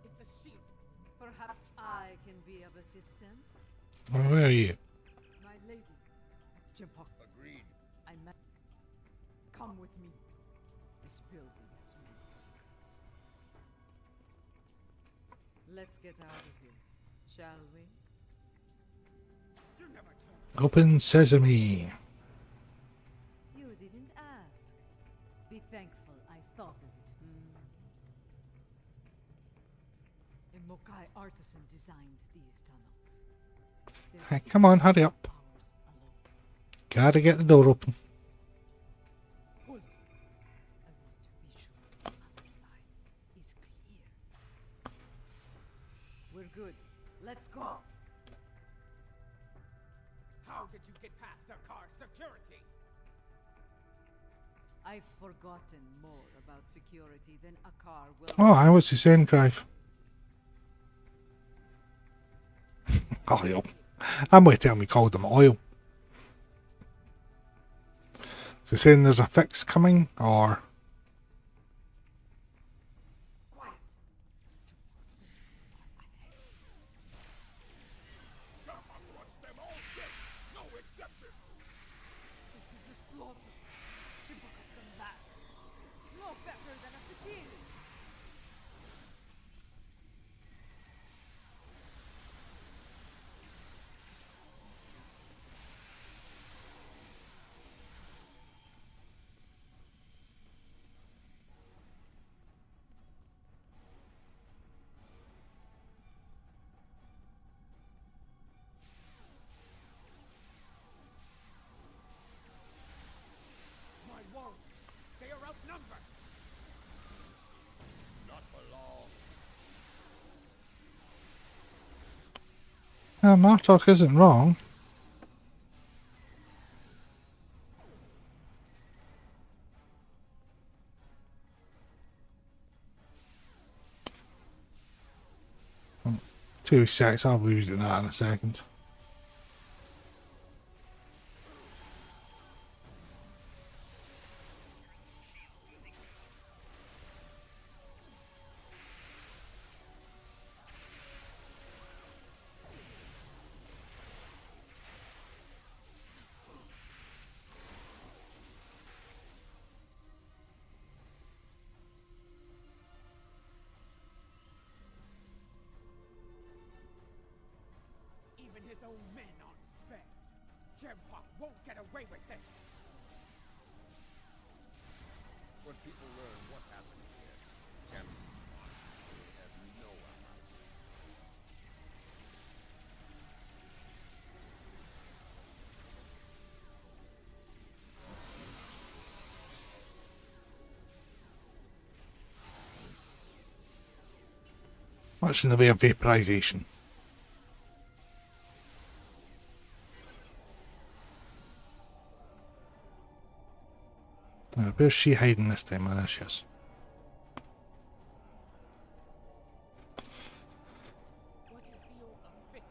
It's a shield. Perhaps I can be of assistance? Well, where are you? My lady. Jimpok. Agreed. I met. Come with me. This building has many secrets. Let's get out of here, shall we? You never told. Open sesame. You didn't ask. Be thankful I thought of it. A Mokai artisan designed these tunnels. Their Hey, secret come on, hurry up. powers alone. Gotta get the door open. Hold it. I want to be sure the other side is clear. We're good. Let's go. How did you get past our car security? I've forgotten more about security than a car will. Oh, I was the saying, Clive. Oil. I'm going to tell me called them oil. Is he saying there's a fix coming, or? Quiet. Havoc wants them all dead. No exceptions. This is a slaughter. Chewbacca's come back. It's no better than a fatigue. My warriors, they are outnumbered. Not for long. Martok isn't wrong. Two secs, I'll be using that in a second. Even his own men aren't spared. Jempak won't get away with this. When people learn what happened here, Temporal will have no allies. Much in the way of vaporization. Where's she hiding this time? Oh, there she is. What is the old unfitting?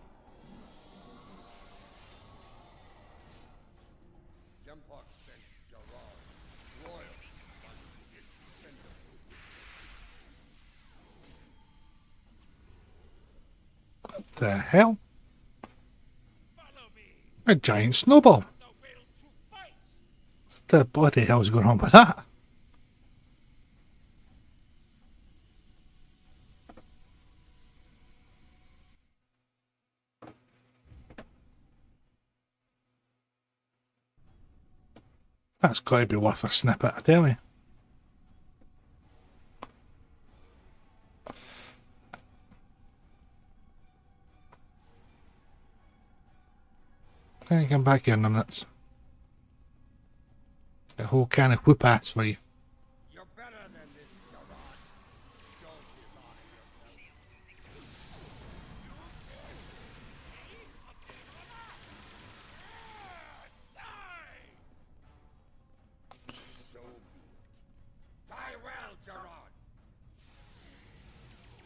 Jempak sent Jarrah, loyal, but expendable. What the hell? Follow me. A giant snowball. The will to fight. What the bloody hell's going on with that? That's got to be worth a snippet, I tell you. Can you come back here in a minute? A whole can of whoop ass for you. You're better than this, Jarrah. Don't dishonor yourself. So be it. Die well, Jarrah.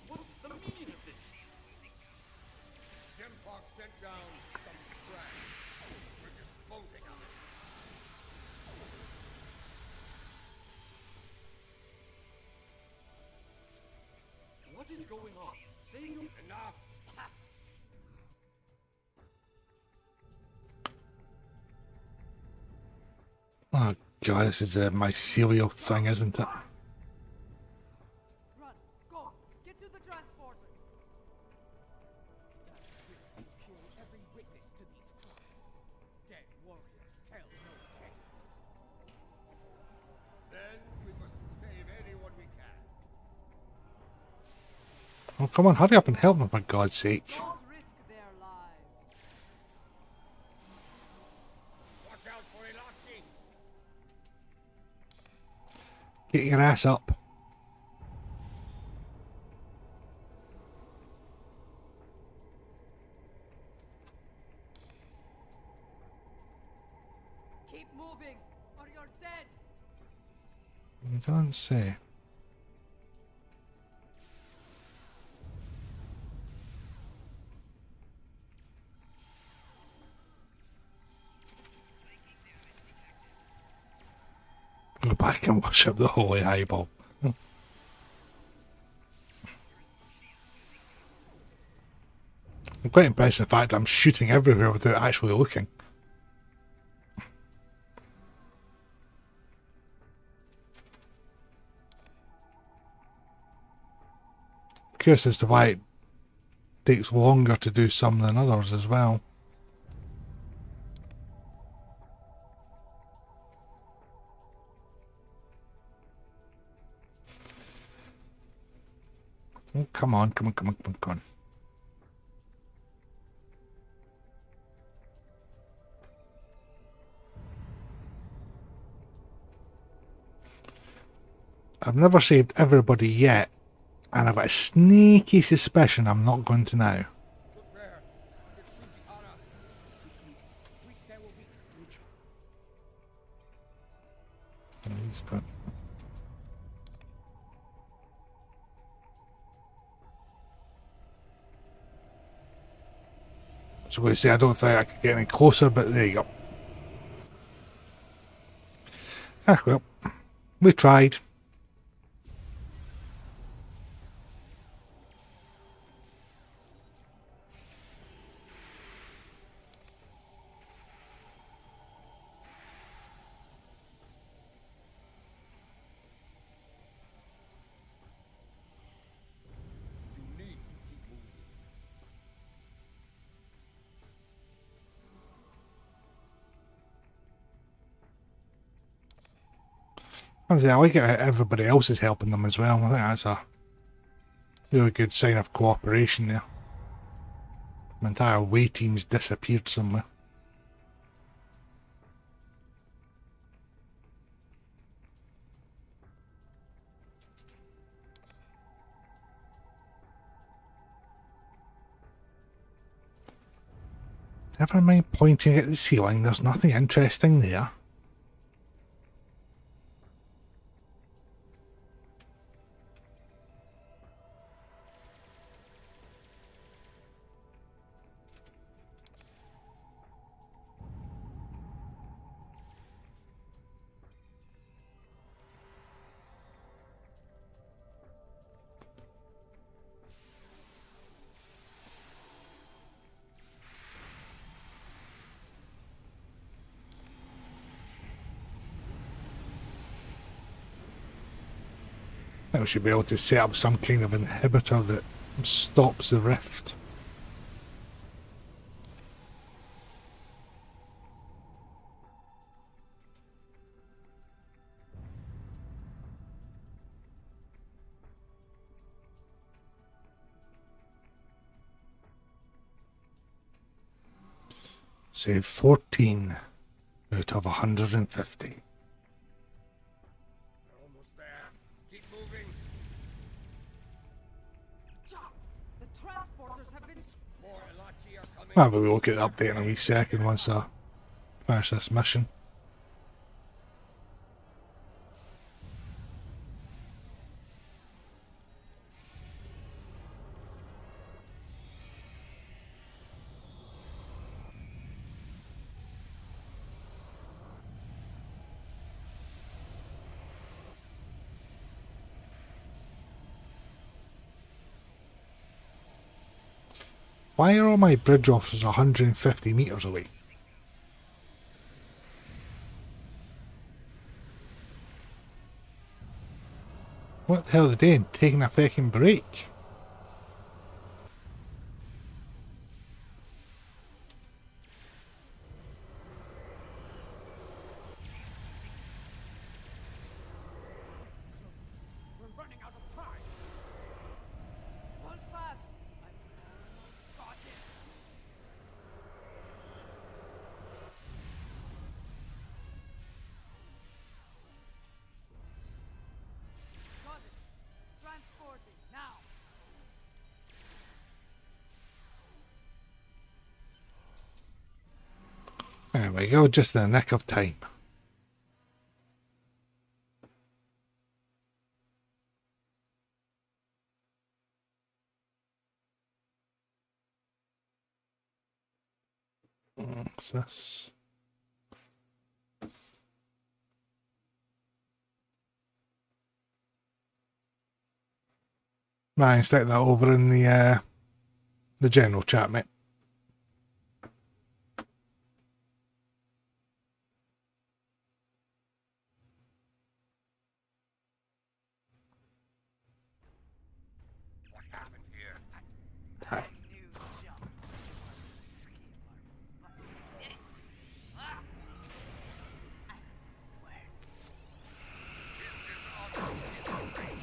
What is the meaning of this? Jempak sent down some trash. We're disposing of it. What is going on? Say you Enough. Oh god, this is a mycelial thing, isn't it? Run, go, get to the transporter. kill every witness to these crimes. Dead warriors tell no tales. Then we must save anyone we can. Oh, come on, hurry up and help me, for God's sake. Don't risk their lives. Watch out for Ilachi. Get your ass up. Keep moving, or you're dead. You don't say. Go back and worship the holy eyeball. I'm quite impressed in fact I'm shooting everywhere without actually looking. Curious as to why it takes longer to do some than others as well. Oh, come on, come on, come on, come on, come on. I've never saved everybody yet, and I've got a sneaky suspicion I'm not going to now. Look there. It's Mutara. There will be He's got... So I'm going to say I don't think I could get any closer, but there you go. Ah, well, we tried. You need to keep moving. Honestly, I like it how everybody else is helping them as well. I think that's a really good sign of cooperation there. My entire away team's disappeared somewhere. Never mind pointing at the ceiling, there's nothing interesting there. I think we should be able to set up some kind of inhibitor that stops the rift. Save 14 out of 150. They're almost there. Keep moving. Chop! The transporters have been More Elachi are coming. I'll have a wee look at the update in a wee second once I finish this mission. Why are all my bridge officers 150 metres away? What the hell are they doing? Taking a fucking break? We're running out of time. Hold fast. Got it. Got it. Transporting now. There we go, just in the nick of time. What's this? Right, stick that over in the general chat, mate. What happened here? I knew John was a schemer, but this... Ah! I have no words. His dishonor is great,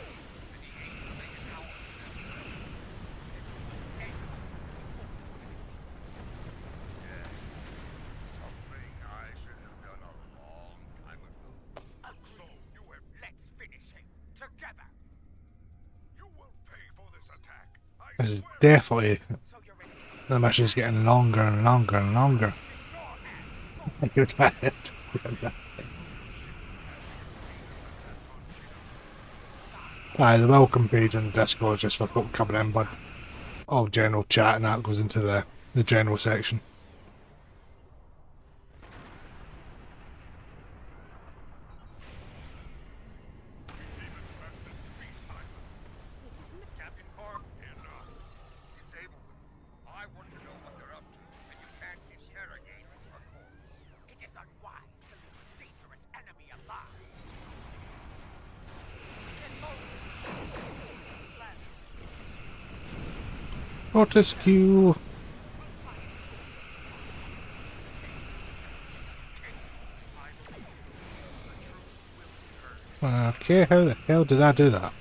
and he ain't taking ours. Yes, something I should have done a long time ago. So you have. Let's finish him together. You will pay for this attack. I This is swear. definitely, So you're ready. the mission's getting longer and longer and longer. Good at it. Aye, the welcome page on Discord is just for folk coming in, but all general chat and that goes into the general section. Captain Park, disable them. I want to know what they're up to, and you can't interrogate a corpse. It is unwise to leave a dangerous enemy alive. Fortescue. Okay, how the hell did I do that?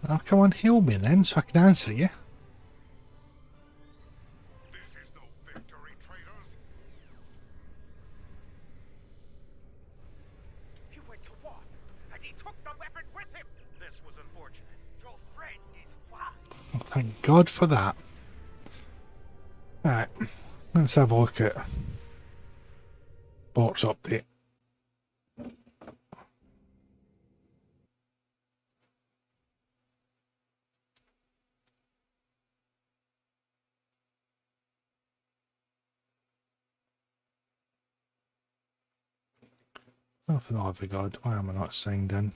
Oh, come on, heal me then, so I can answer you. This is no victory, traitors. He went to war, and he took the weapon with him. This was unfortunate. Your friend is wise. Well, thank God for that. Alright, let's have a look at box update. Oh, for the love of God, why am I not signed in?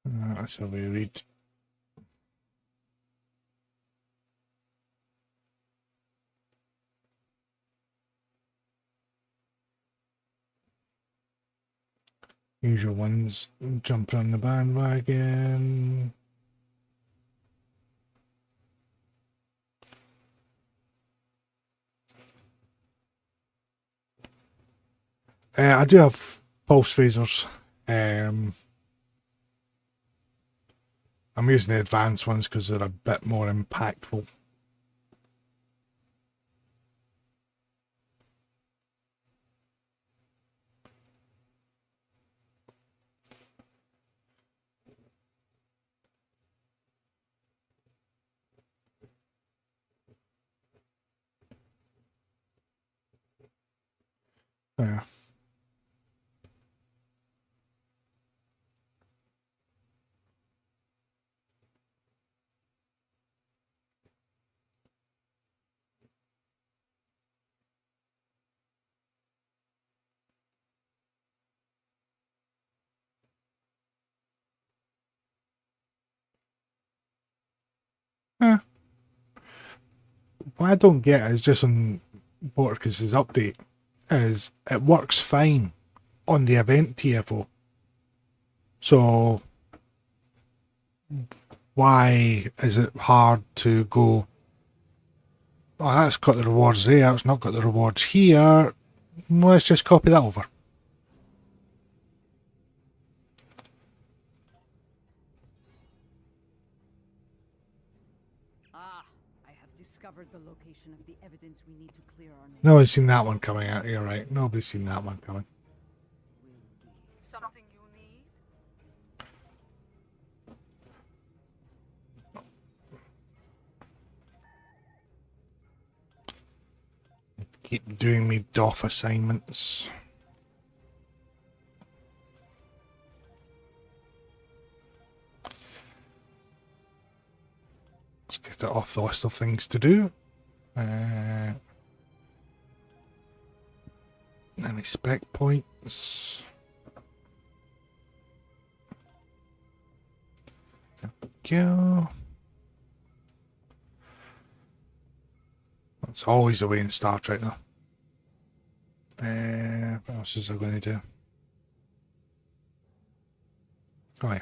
Uh, so we read. Usual ones, jumping on the bandwagon. I do have pulse phasers. I'm using the advanced ones because they're a bit more impactful. Yeah. What I don't get is just on Borticus's update is it works fine on the event TFO. So why is it hard to go, oh, that's got the rewards there, it's not got the rewards here, let's just copy that over. Ah, I have discovered the location of the evidence we need to clear our name. Nobody's seen that one coming out, you're right, nobody's seen that one coming. Something you need? Keep doing me DOF assignments. Let's get it off the list of things to do. Any spec points? There we go. That's always the way in Star Trek, though. What else is I going to do? Oh, yeah.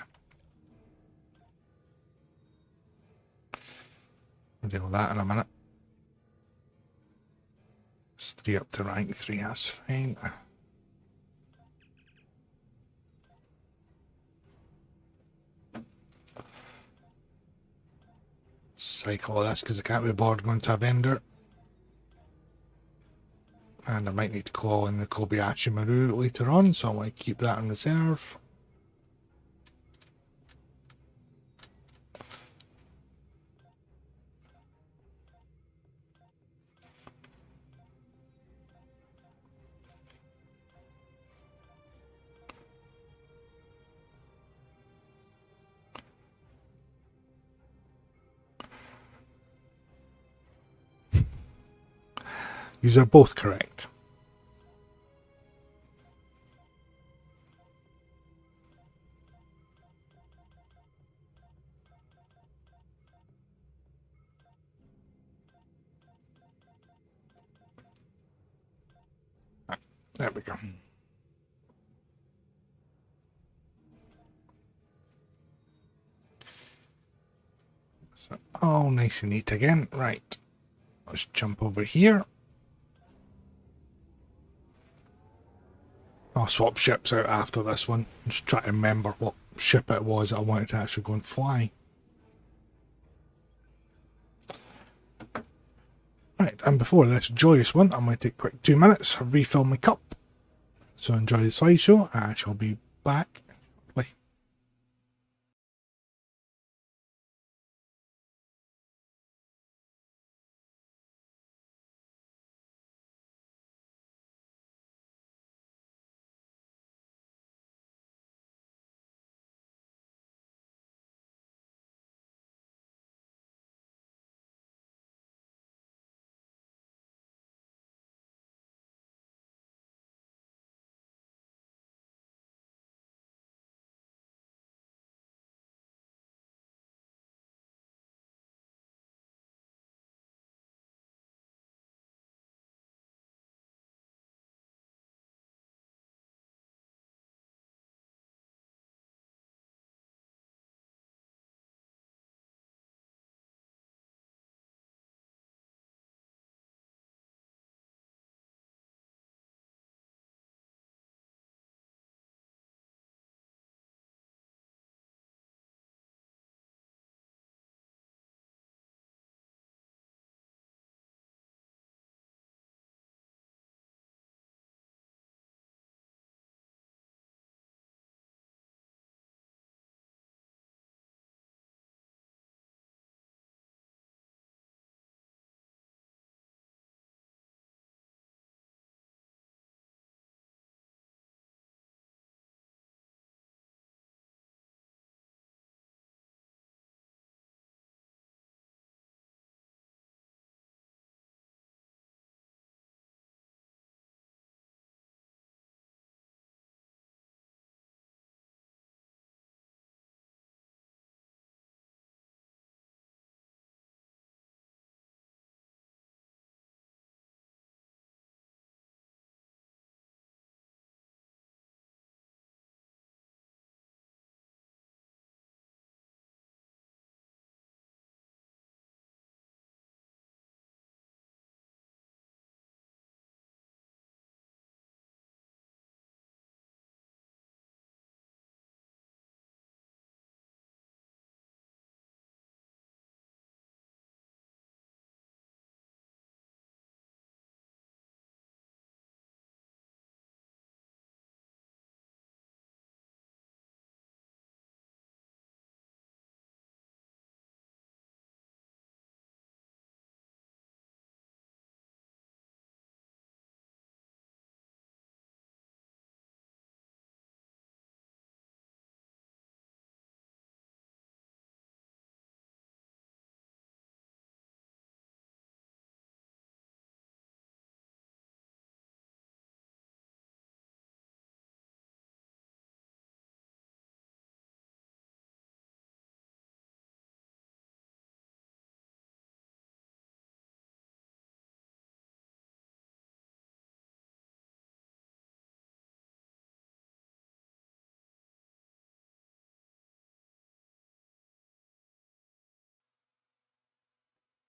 We'll deal with that in a minute. It's 3 up to rank 3, that's fine. Cycle this because I can't be bored going to a vendor. And I might need to call in the Kobayashi Maru later on, so I might keep that in reserve. These are both correct. There we go. So, all nice and neat again. Right. Let's jump over here. I'll swap ships out after this one. Just try to remember what ship it was that I wanted to actually go and fly. Right, and before this joyous one, I'm going to take a quick 2 minutes, refill my cup. So enjoy the slideshow. I shall be back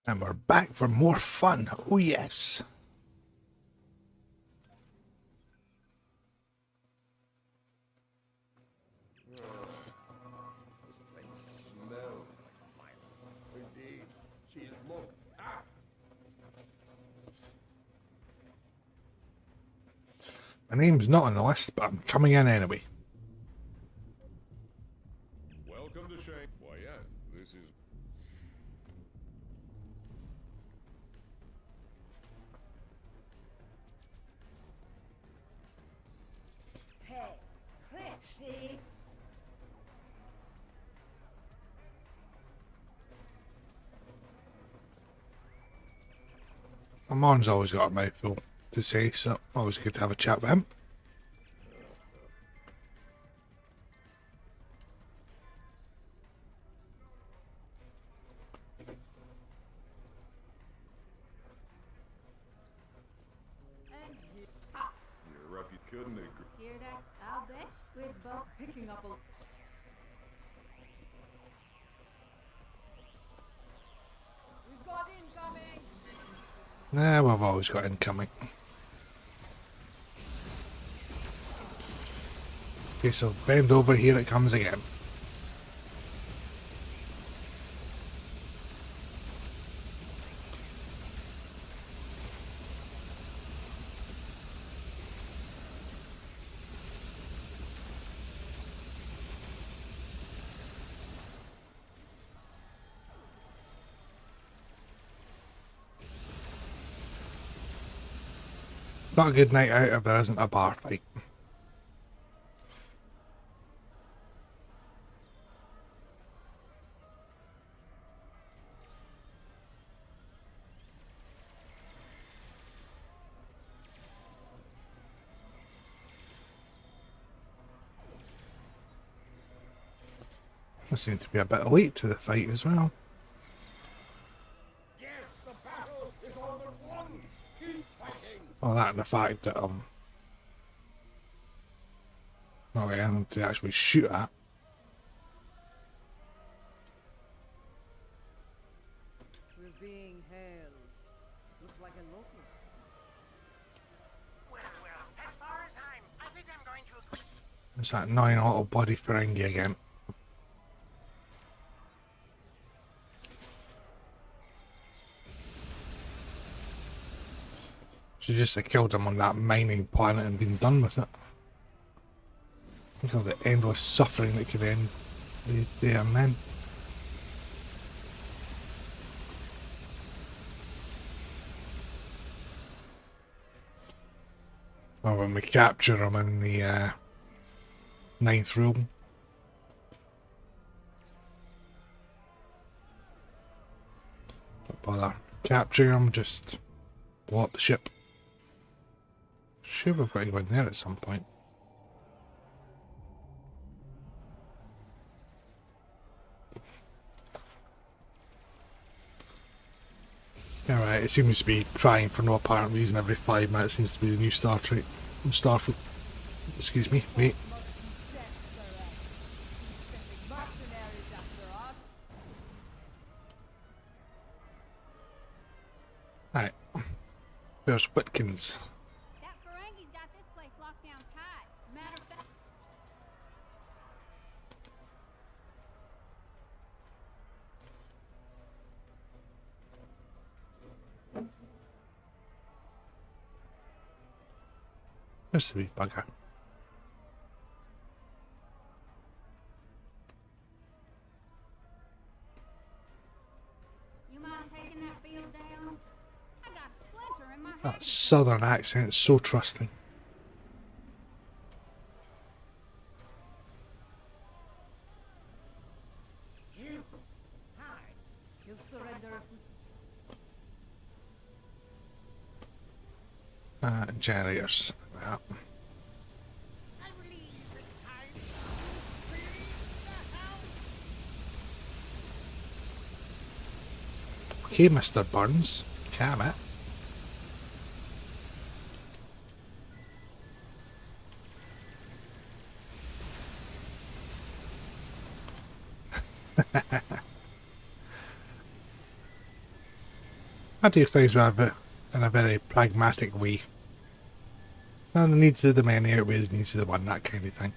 And we're back for more fun. Oh, yes. This place smells like violence. Indeed, she is Mutara. My name's not on the list, but I'm coming in anyway. Welcome to Shane. Why, yeah, this is. Hey, Clixie. My mom's always got a mouthful to say, so always good to have a chat with him. And you You're up, you couldn't agree. hear that? I'll bet we're both picking up a... We've got incoming! Nah, we've always got incoming. Okay, so bend over, here it comes again. Not a good night out if there isn't a bar fight. There seems to be a bit of weight to the fight as well. Yes, the battle is on the run. Keep fighting. Well, that and the fact that not anything to actually shoot at. We're being held. Looks like a locust. Well, as far as I think I'm going to agree. It's that annoying little body Ferengi again. Should just have killed him on that mining planet and been done with it. Look at all the endless suffering that could end the day men. Or when we capture him in the ninth room. Don't bother. Capture him, just blow up the ship. Sure, we've got to go in there at some point. Alright, it seems to be crying for no apparent reason every 5 minutes. Seems to be the new Star Trek. Starfleet. Excuse me, wait. Mercenaries after us. Alright. There's Whitkins. That Ferengi's got this place locked down tight. Matter of fact, There's the wee bugger. you mind taking that field down? I got a splinter in my head. That southern accent is so trusting. You. Hi. He'll surrender if we... Generators. Yeah. I believe it's time. Release the hound. Okay, Mr. Burns. Calm it. I do things in a very pragmatic way. And the needs of the many outweigh the needs of the one, that kind of thing.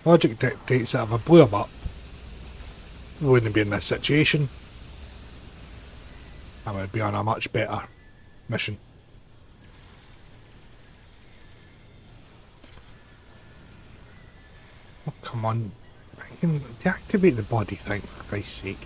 Logic dictates that if I blew him up, we wouldn't be in this situation. I would be on a much better mission. Oh, come on. I can deactivate the body thing, for Christ's sake.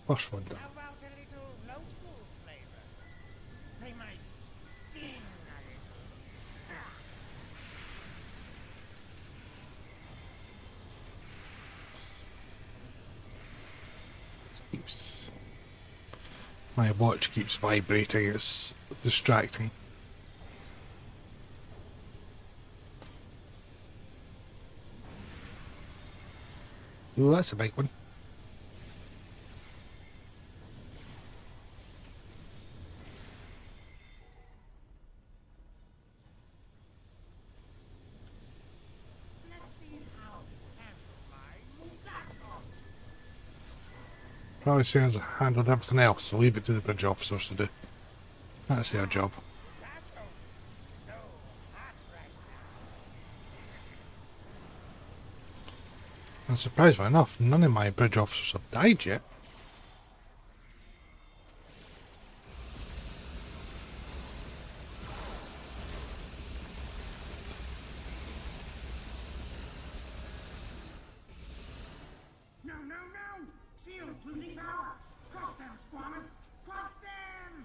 First one done. How about a little local flavor? They might sting a little. My watch keeps vibrating, it's distracting. Ooh, that's a big one. Let's see how to handle my Mutara. Probably sounds handled everything else, so leave it to the bridge officers to do. That's their job. So hot right now. And surprisingly enough, none of my bridge officers have died yet. No, no, no! Shields losing power! Cross them, squammers! Cross them!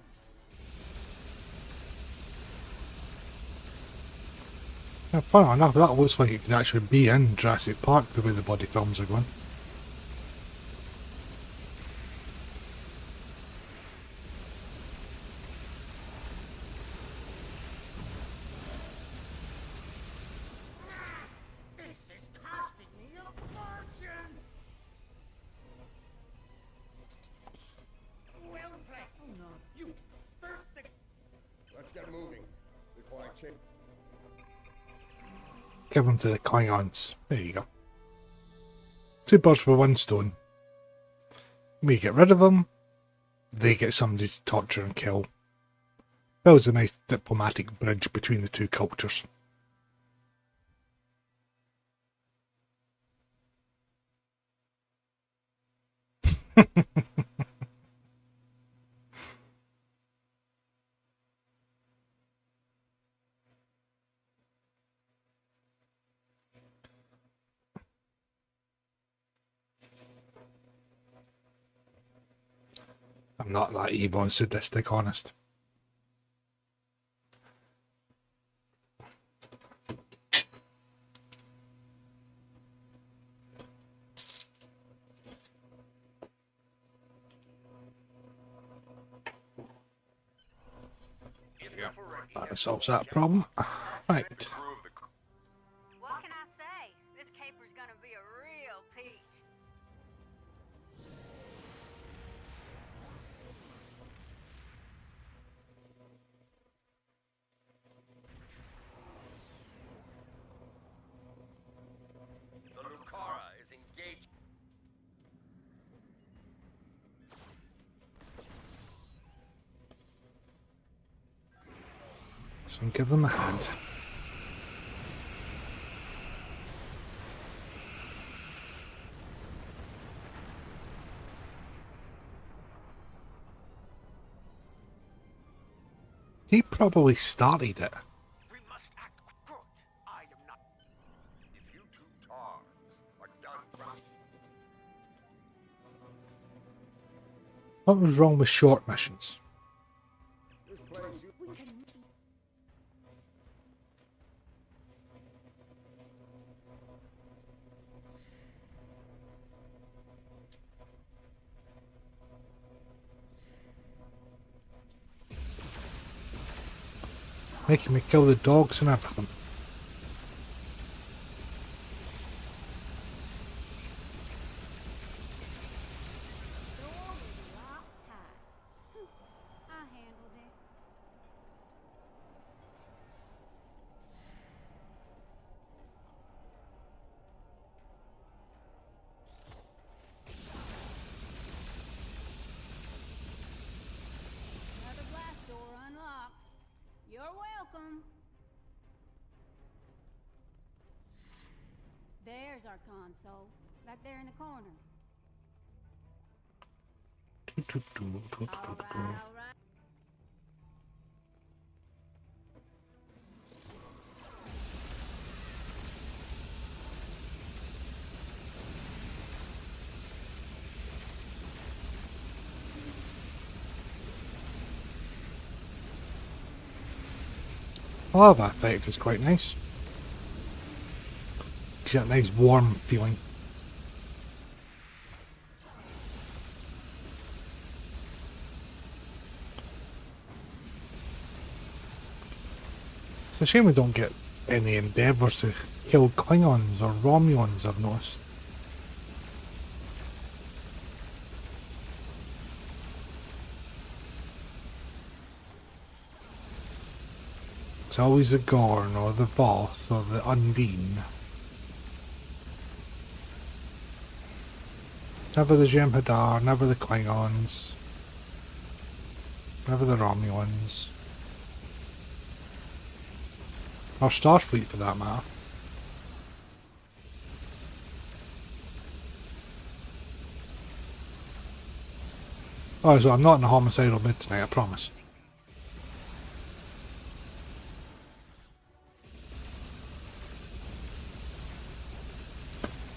Yeah, funny enough, that looks like it could actually be in Jurassic Park the way the body films are going. This is costing me a fortune! Well played. Oh no. You first the Let's get moving before I change. Give them to the Klingons. There you go. Two birds with one stone. We get rid of them, they get somebody to torture and kill. Builds a nice diplomatic bridge between the two cultures. I'm not that evil and sadistic, honest. That solves that problem. Right. What can I say? This caper's gonna be a real peach. The Mutara is engaged. So give them a hand. He probably started it. We must act quick. I am not. If you two Tars are done running, What was wrong with short missions? This place you we can Making me kill the dogs and everything. our console. Back there in the corner. Alright, alright. Oh, that effect is quite nice. Gives you a nice warm feeling. It's a shame we don't get any endeavours to kill Klingons or Romulans, I've noticed. It's always the Gorn or the Voth or the Undine. Never the Jem'Hadar, never the Klingons. Never the Romulans. Or Starfleet for that matter. Oh, so I'm not in a homicidal mood tonight, I promise.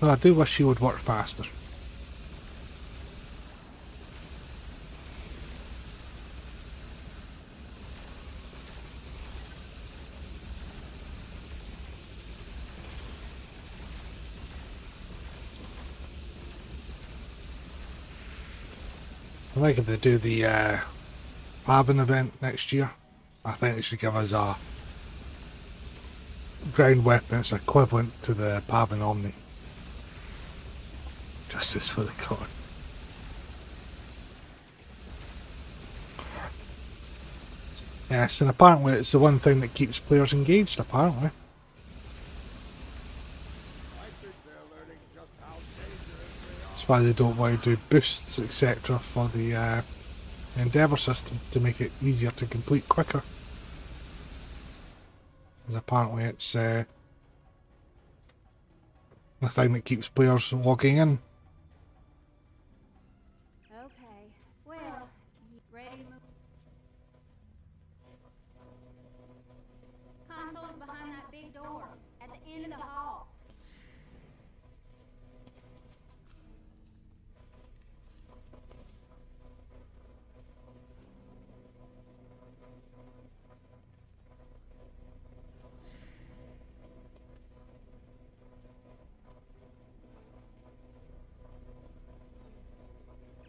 Well, I do wish she would work faster. I like if they do the Pavin event next year. I think they should give us a ground weapon that's equivalent to the Pavin Omni. Justice for the Gorn. Yes, and apparently it's the one thing that keeps players engaged, apparently. That's why they don't want to do boosts, etc. for the Endeavour system, to make it easier to complete quicker. Because apparently it's the thing that keeps players logging in. Okay. Well, you ready to move? Console's behind that big door at the end of the hall.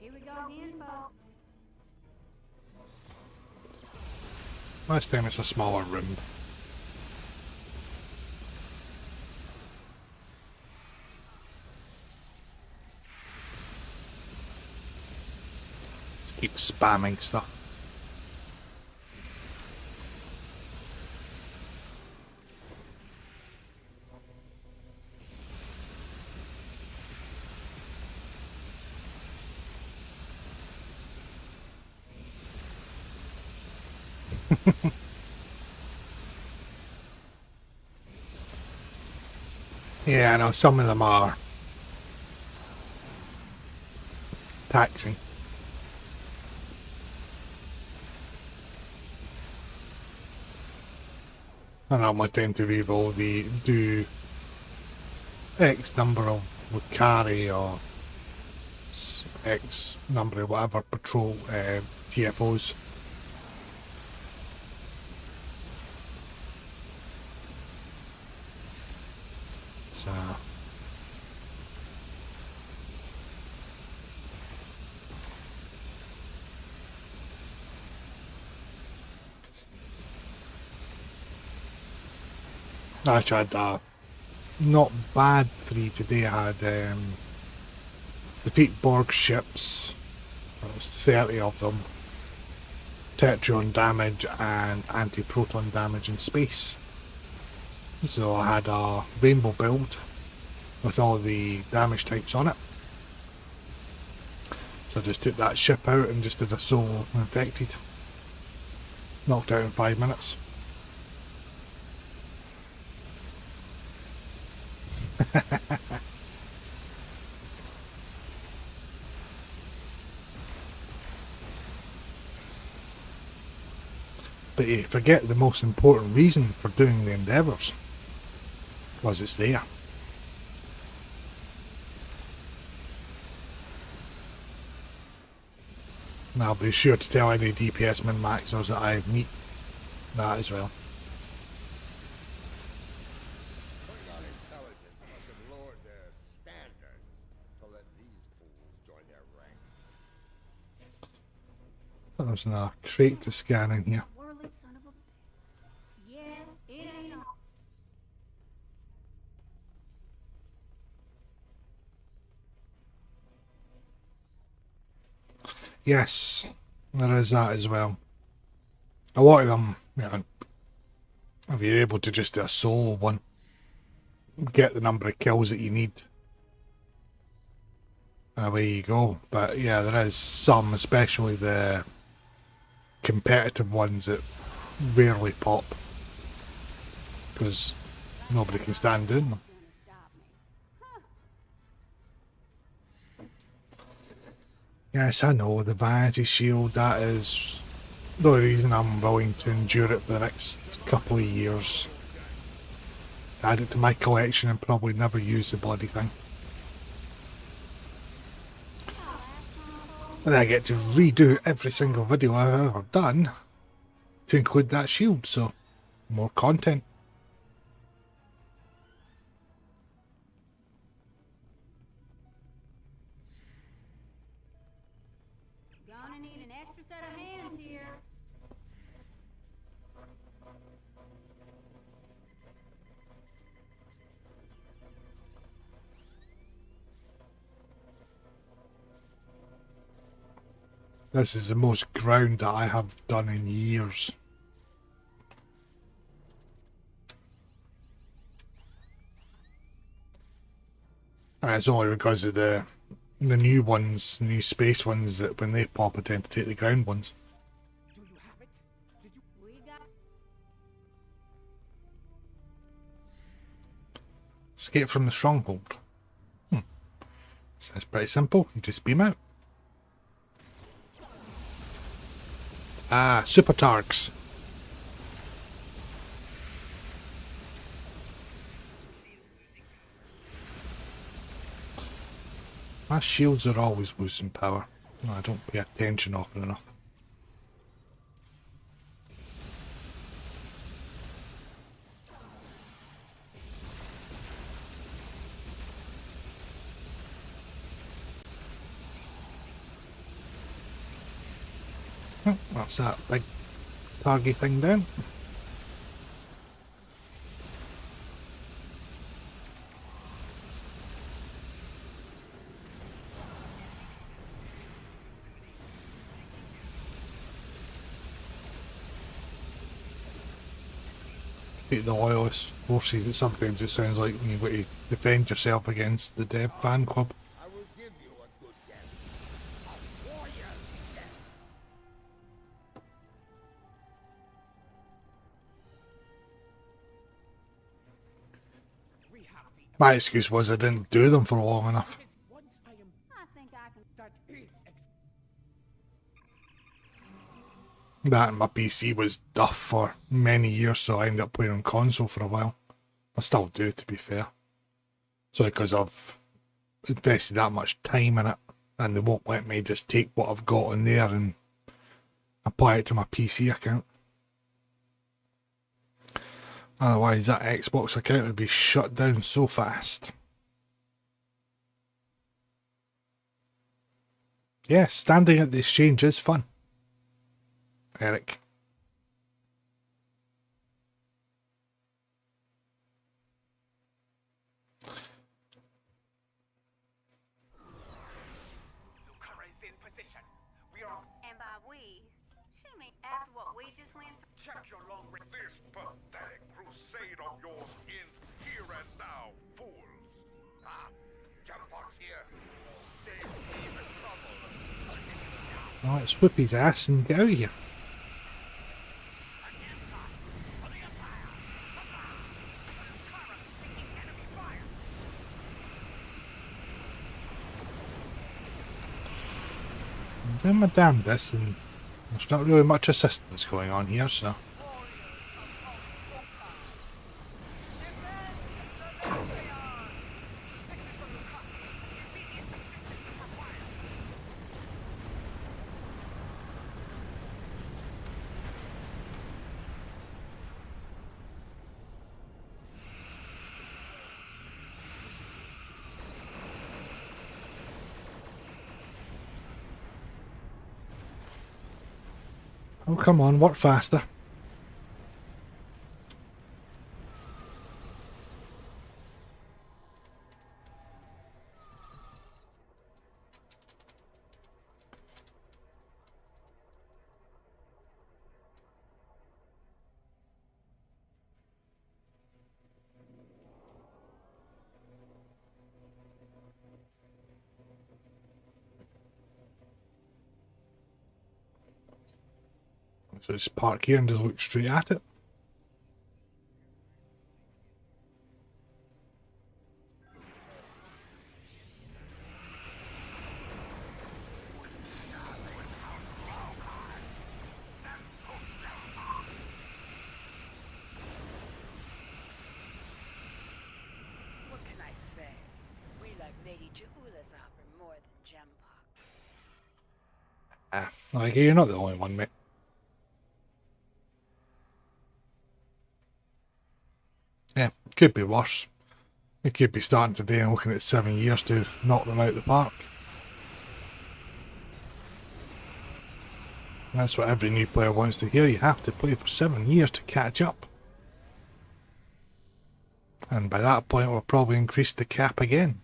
Here we go again, folks. Last time it's a smaller room. Just keep spamming stuff. Yeah, I know, some of them are taxing. I know my time to reroll the do X number of Lucari or X number of whatever patrol TFOs. So I actually had a not bad 3 today. I had defeat Borg ships. There was 30 of them. Tetrion damage and anti-proton damage in space. So I had a rainbow build with all the damage types on it. So I just took that ship out and just did a solo infected. Knocked out in 5 minutes. but you forget the most important reason for doing the endeavours. Because it's there. And I'll be sure to tell any DPS min-maxers that I meet that as well. Klingon intelligence must have lowered their standards to let these fools join their ranks. I thought there was a crate to scan in here. Whirly son of a... Yes, it ain't all. Yes, there is that as well. A lot of them, you know, if you're able to just do a solo one, get the number of kills that you need, and away you go. But yeah, there is some, especially the competitive ones, that rarely pop because nobody can stand doing them. Yes, I know, the Vanity Shield, that is the only reason I'm willing to endure it for the next couple of years. Add it to my collection and probably never use the bloody thing. And then I get to redo every single video I've ever done to include that shield, so more content. Gonna need an extra set of hands here. This is the most ground that I have done in years. And it's only because of the new ones, new space ones, that when they pop I tend to take the ground ones. Do you have it? Did you? We got... Escape from the stronghold. Sounds pretty simple, you just beam out. Ah, super targs. My shields are always losing power. No, I don't pay attention often enough. Oh, that's that big targy thing down. The loyalist forces, that sometimes it sounds like when you've got to defend yourself against the Dev fan club. I will give you a good guess. A warrior's guess. We have the... My excuse was I didn't do them for long enough. Once I am... I think I can... That is... That and my PC was duff for many years, so I ended up playing on console for a while. I still do, to be fair. So because I've invested that much time in it, and they won't let me just take what I've got on there and apply it to my PC account. Otherwise that Xbox account would be shut down so fast. Yes, standing at the exchange is fun. Eric. Mutara is in position. We are... And by we, she means after what we just went through. Check your long range. This pathetic crusade of yours ends here and now, fools. Ah, Jumbox here. Save me the trouble. Oh, let's whip his ass and get out of here. I'm doing my damnedest, and there's not really much assistance going on here, so Oh, come on, work faster. So just park here and just look straight at it. What can I say? We like Lady Jaula's offer more than Gempox. Ah, like, you're not the only one, mate. Yeah, could be worse. We could be starting today and looking at 7 years to knock them out the park. That's what every new player wants to hear. You have to play for 7 years to catch up. And by that point we'll probably increase the cap again.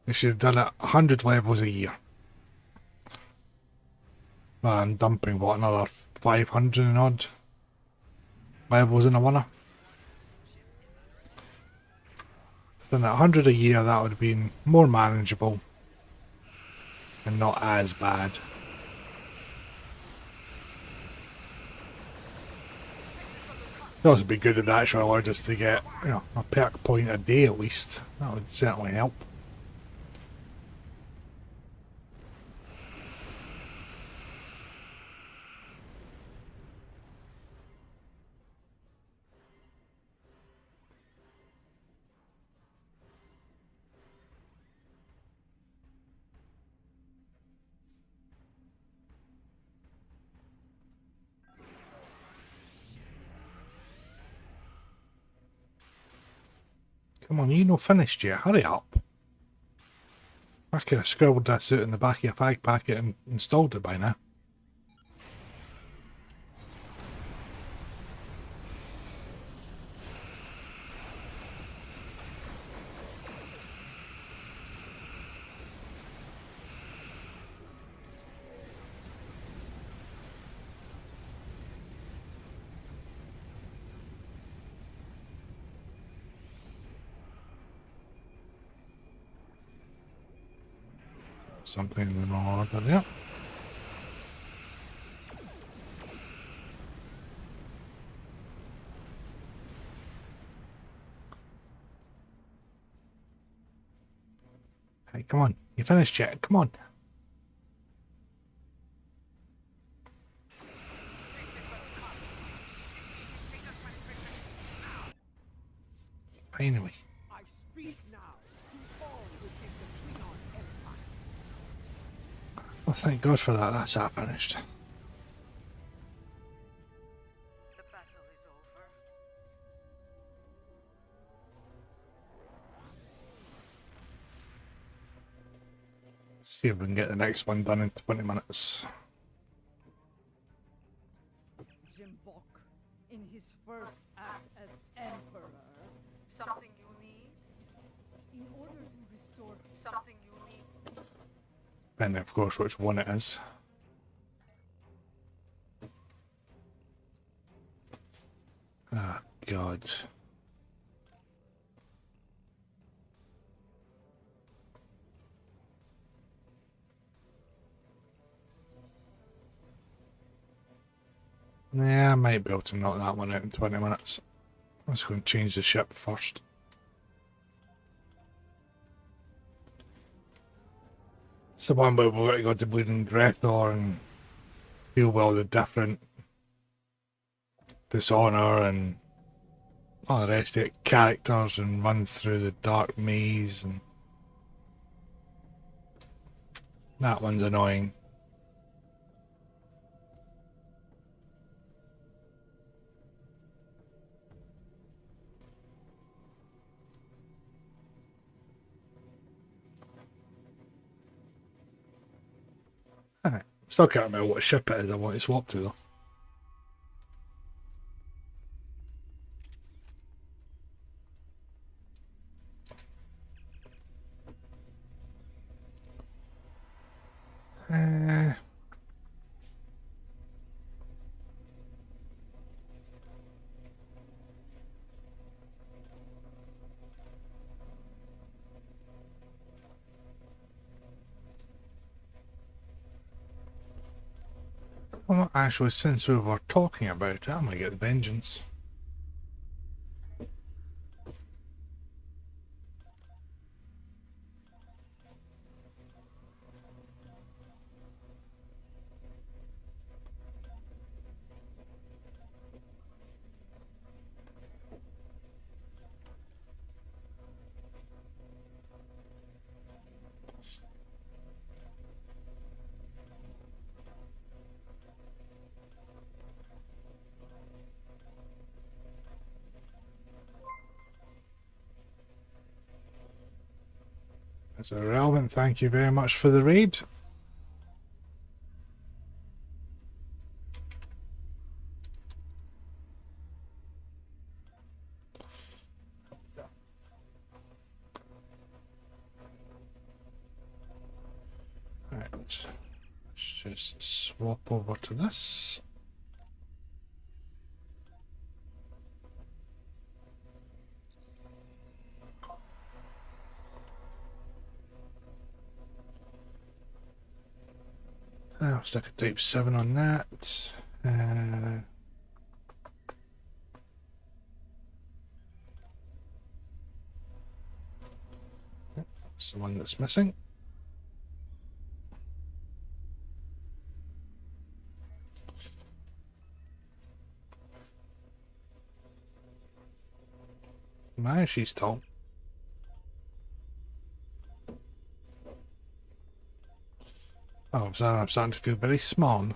They should have done it 100 levels a year. And dumping, what, another 500 and odd levels in a winner? Then at 100 a year, that would have been more manageable and not as bad. It also be good if that actually allowed us to get, you know, a perk point a day at least. That would certainly help. Come on, you no finished yet. Hurry up. I could have scribbled this out in the back of a fag packet and installed it by now. Something in the wrong order there. Hey, come on. You finished yet? Come on. Anyway. I speak now to all within the Klingon Empire. Well, thank God for that. That's that finished. The battle is over. See if we can get the next one done in 20 minutes. Jimbok, in his first act as Emperor, Something you need? in order to restore Something you need? Depending, of course, which one it is. Ah, God. Yeah, I might be able to knock that one out in 20 minutes. Let's go and change the ship first. It's the one where we've got to go to Bleeding Grethor and deal with all the different Dishonor and all the rest of it, characters, and run through the dark maze, and that one's annoying. Alright, still can't remember what ship it is I want to swap to though. Well, actually, since we were talking about it, I'm gonna get vengeance. That's irrelevant. Thank you very much for the raid. Right, let's just swap over to this. I'll stick a type 7 on that. That's the one that's missing. Man, she's tall. Oh, so I'm starting to feel very small.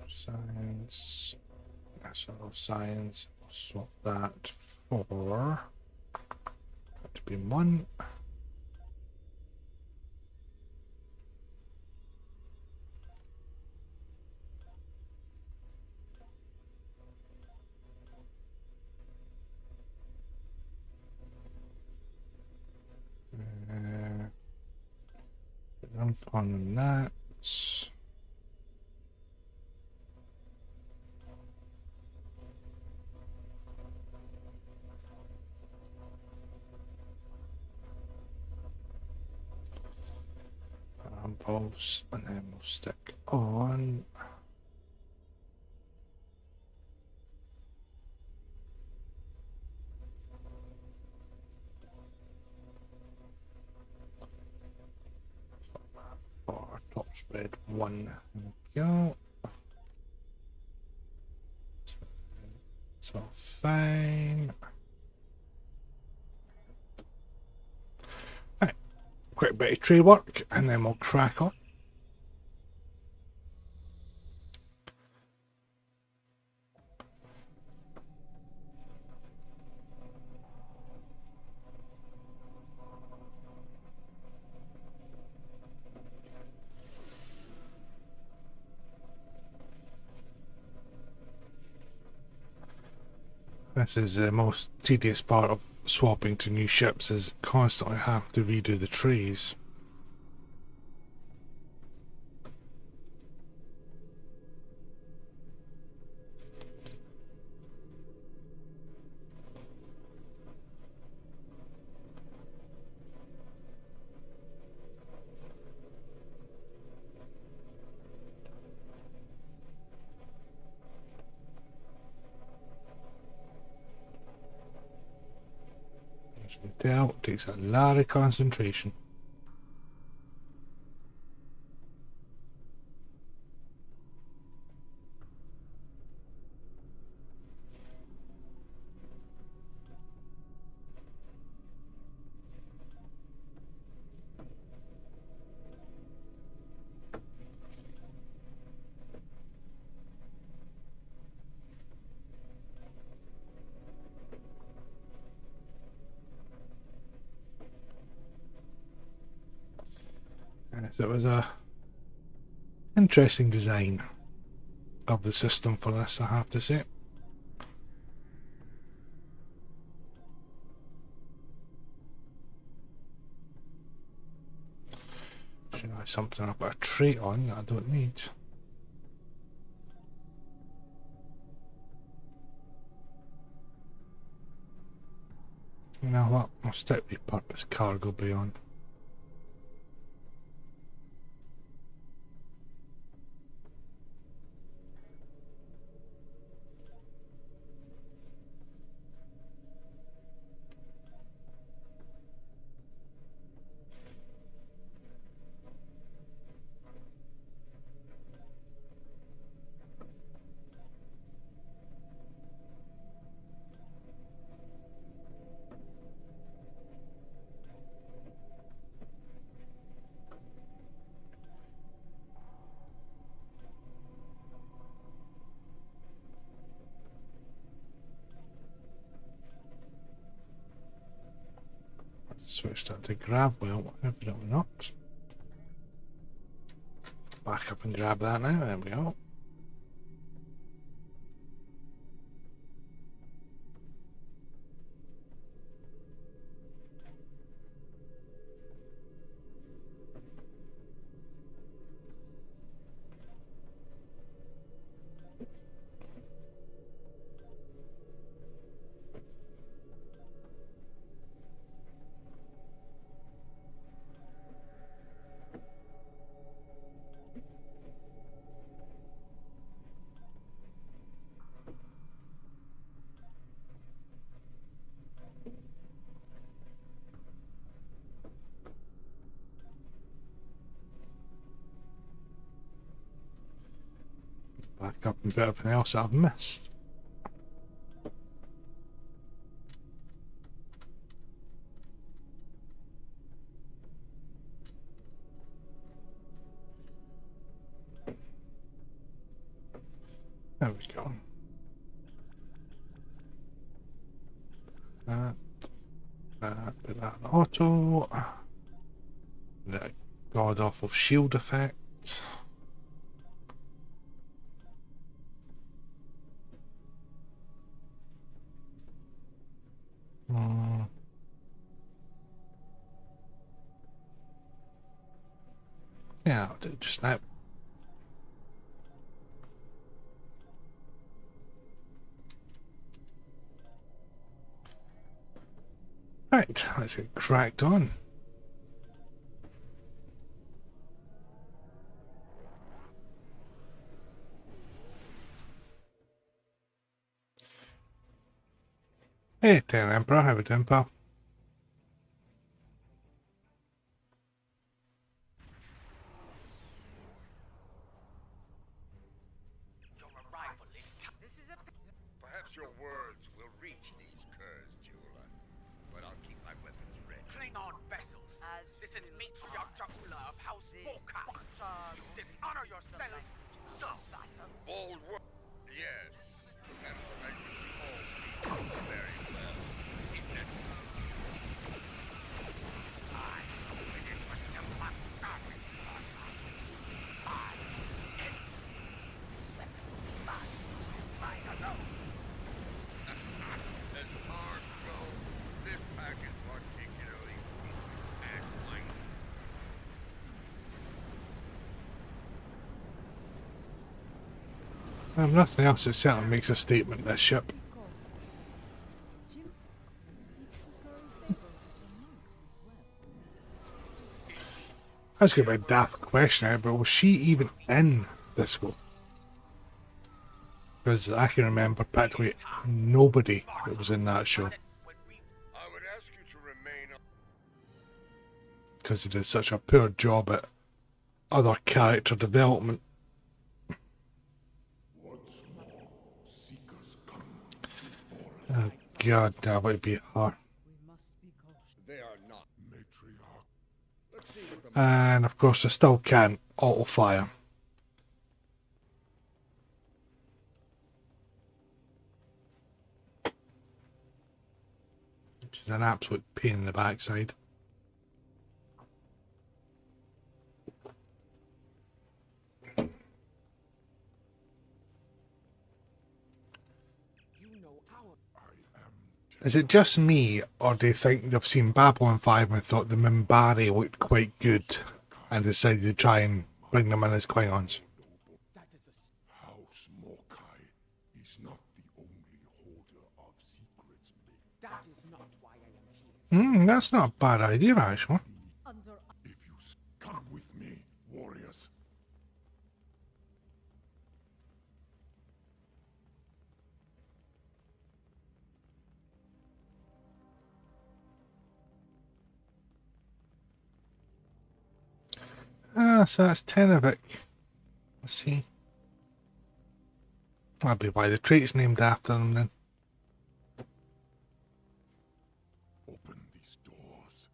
Science. National science. I'll swap that for. To be 1. I'm on that. Pulse, and then we'll stick on. For top spread 1. There we go. So fine. Right. Quick bit of tree work and then we'll crack on. This is the most tedious part of swapping to new ships, is constantly have to redo the trees. Tell takes a lot of concentration. Yes, it was a interesting design of the system for this, I have to say. Should I have something I've got a trait on that I don't need? You know what? I'll stick with purpose cargo bay on. Switch that to grab wheel, evidently not. Back up and grab that now, there we go. Back up and bit everything else I've missed. There we go. Put that in auto. The god awful shield effect. Yeah, I'll do it just now. Right, let's get cracked on. Hey, Ten Emperor, how we doing, pal? Your arrival is this is a perhaps your words will reach these curs, jeweler. But I'll keep my weapons ready. Klingon vessels. This is Matriarch Jaula of House Boka. You dishonor yourselves. So bold word. Yes. And I all very well. Nothing else that certainly makes a statement, this ship. That's going to be a daft question now, but was she even in Disco? Because I can remember practically nobody that was in that show. I would ask you to remain. Because they did such a poor job at other character development. Oh god, that would be hard. They are not matriarch. Let's see what the And of course I still can't auto fire. Which is an absolute pain in the backside. Is it just me, or do you think they've seen Babylon 5 and thought the Minbari looked quite good and decided to try and bring them in as Klingons? House Morkai is not the only holder of secrets, Blade. That is not why I am here. That's not a bad idea, actually. If you come with me, warriors. So that's Tenavik. Let's see. That'll be why the trait's named after them then. Open these doors.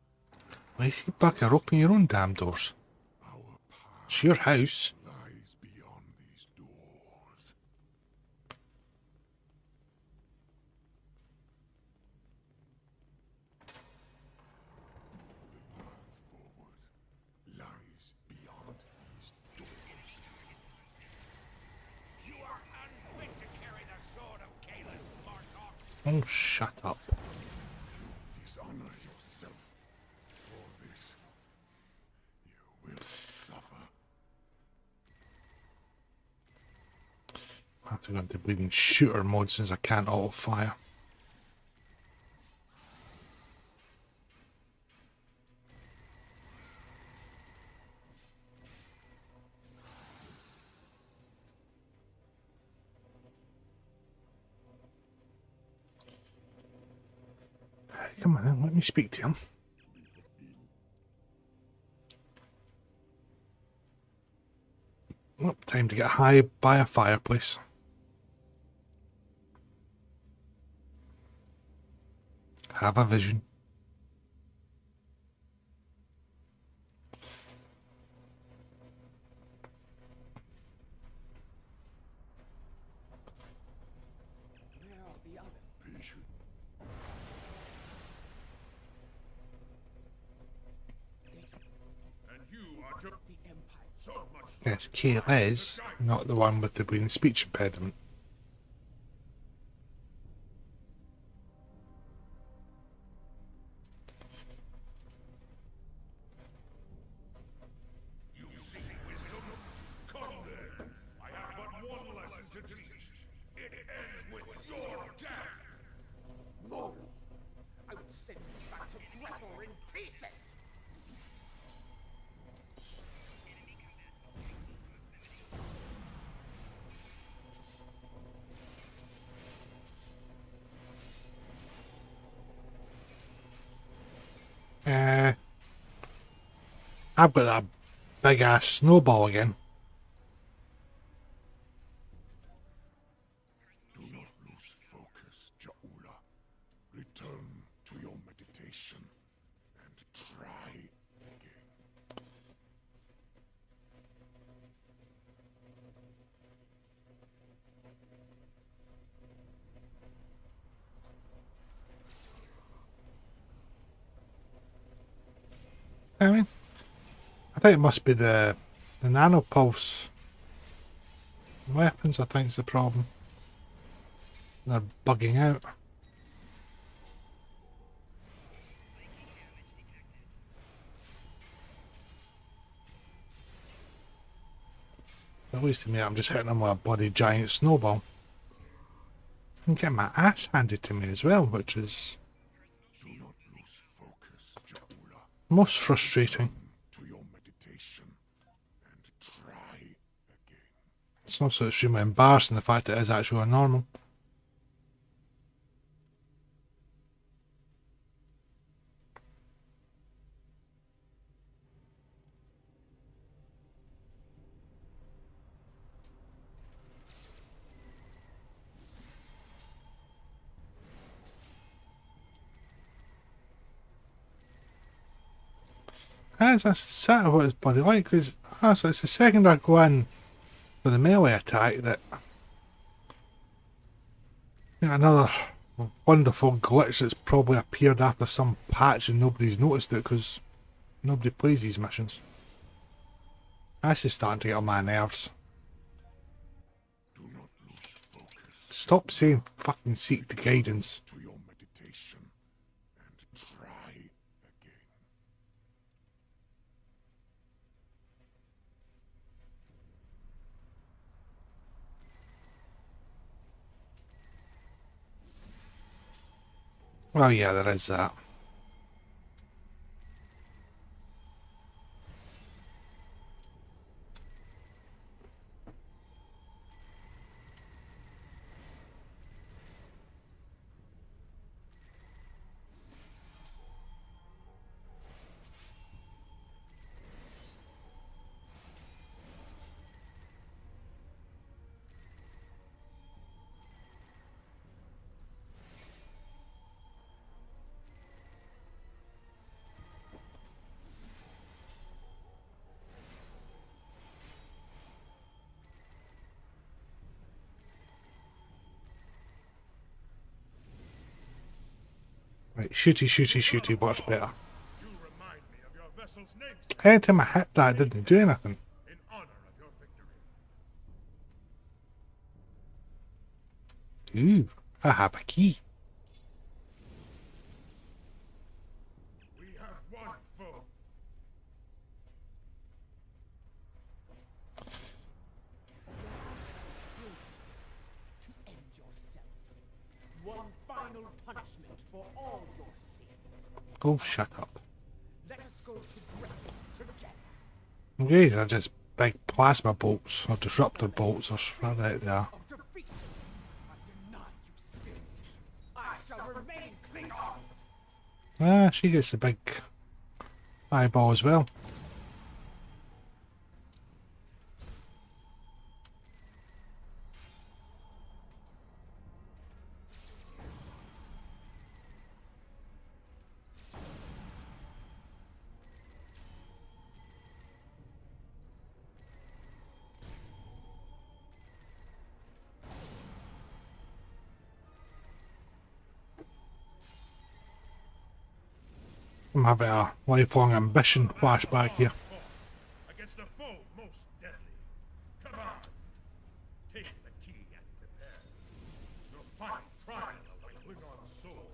Why is he bugger? Open your own damn doors. Our path It's your house. lies beyond these doors. The path forward lies beyond these doors. You are unfit to carry the sword of Kalis, Martok. Oh, shut up. Dishonor yourself. For this, you will suffer. I have to go into bleeding shooter mode since I can't auto fire. Come on then, let me speak to him. Oh, time to get high by a fireplace. Have a vision. Where are the others? Patient. And you are just The Empire. so much. Yes, Kayles, not the one with the bleeding speech impediment. You seek wisdom? Come then. I have but one lesson to teach. It ends with your death. No! I would send you back to Gretel in pieces! I've got that big ass snowball again. Do not lose focus, Jaula. Return to your meditation and try again. I mean, I think it must be the nanopulse weapons. I think is the problem. They're bugging out. At least to me, I'm just hitting them with a bloody giant snowball. I'm getting my ass handed to me as well, which is Do not lose focus, Jaula. most frustrating. To your meditation and try again. It's also extremely embarrassing the fact that it is actually a normal. That's exactly what his body like, because so it's the second I go in for the melee attack that another wonderful glitch that's probably appeared after some patch and nobody's noticed it because nobody plays these missions. That's just starting to get on my nerves. Do not lose focus Stop saying fucking seek the guidance. to your meditation Well, yeah, there is that. Right, shooty, shooty, shooty, what's better? You remind me of your vessel's name Anytime I hit that, it didn't do anything. in honor of your victory. Ooh, I have a key. We have one foe. To end yourself. One final punishment for all your sins. Oh, shut up. Let us go to grave together. These are just big plasma bolts, or disruptor bolts, or what they are. Of defeat. I deny you spirit. I shall remain Klingon. Ah, she gets the big eyeball as well. I'm having a lifelong ambition flashback here. Against a foe most deadly. Come on. Take the key and prepare. Your final trial awaits. Klingon's soul.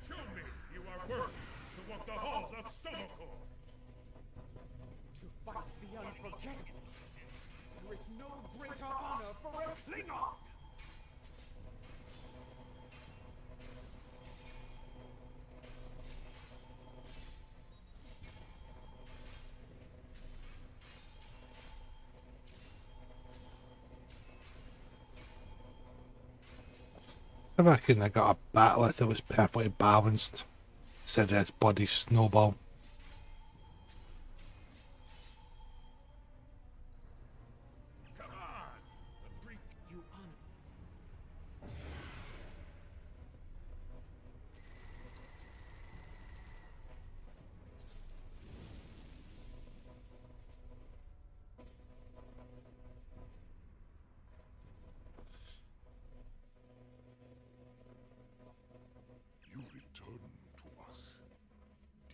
Show me you are worthy to walk the halls of Stomachor. To fight the unforgettable. There is no greater honor for a Klingon. I reckon I got a battle that was perfectly balanced instead of its body snowball. Come on. The freak You honor. You return to us.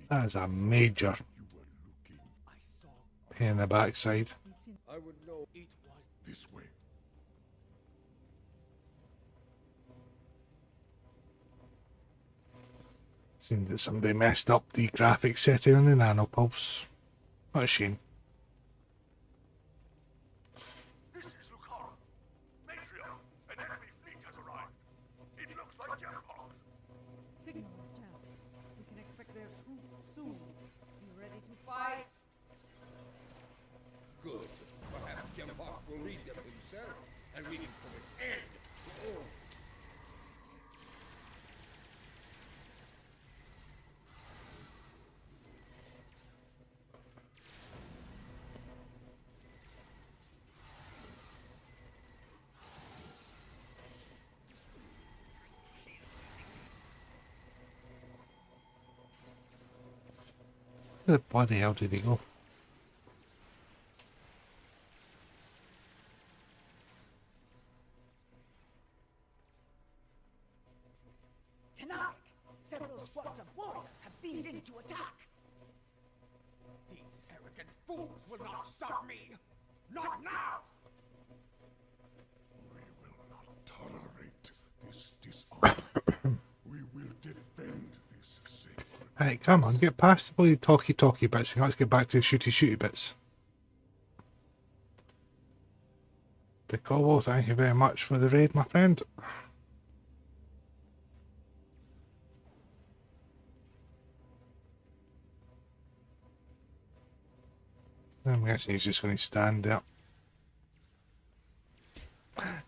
That is a major You were looking I saw pain in the backside. I would know it was this way. Seems that somebody messed up the graphics setting on the nanopulse. What a shame. This is Lucara. Matriarch, an enemy fleet has arrived. It looks like Temporal. Signal is jammed. We can expect their troops soon. You ready to fight? good. Perhaps Havoc will lead them himself, and we can put an end to all this. Where the bloody hell did he go? Tonight, several squads of warriors have beamed in to attack. These arrogant fools will not stop me. Not now! We will not tolerate this dishonor. We will defend this sacred. Right, come on, get past the bloody talky bits and let's get back to the shooty bits. Decobo, thank you very much for the raid, my friend. I'm guessing he's just going to stand there.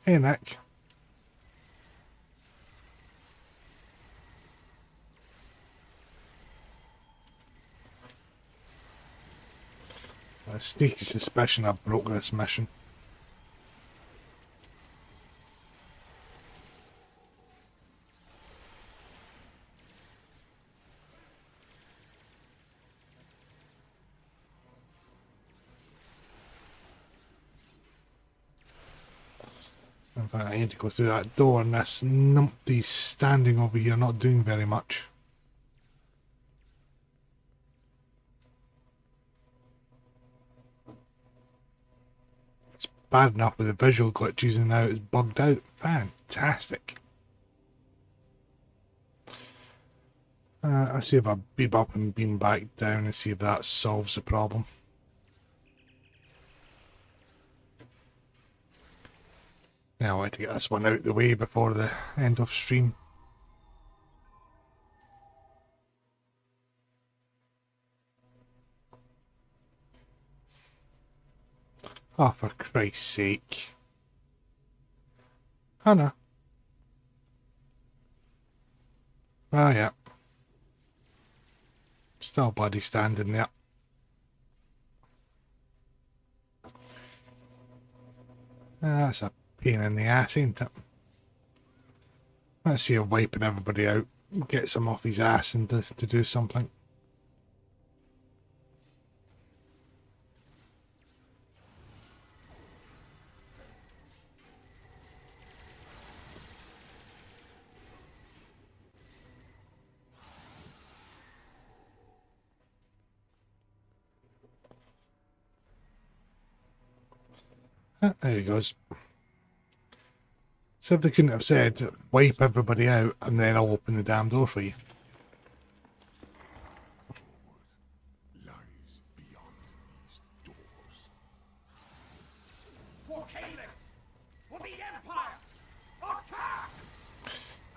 Hey, Nick. A sneaky suspicion I broke this mission. In fact, I need to go through that door, and this numpty's standing over here not doing very much. It's bad enough with the visual glitches and now it's bugged out. Fantastic. I'll see if I beam up and beam back down and see if that solves the problem. Now I want to get this one out of the way before the end of stream. Oh, for Christ's sake. Oh no. Oh yeah. Still bloody standing there. That's a pain in the ass, ain't it? Let's see him wiping everybody out. Gets him off his ass and to do something. There he goes. So if they couldn't have said, wipe everybody out and then I'll open the damn door for you. Lies beyond these doors. For Caelus! For the Empire! Attack!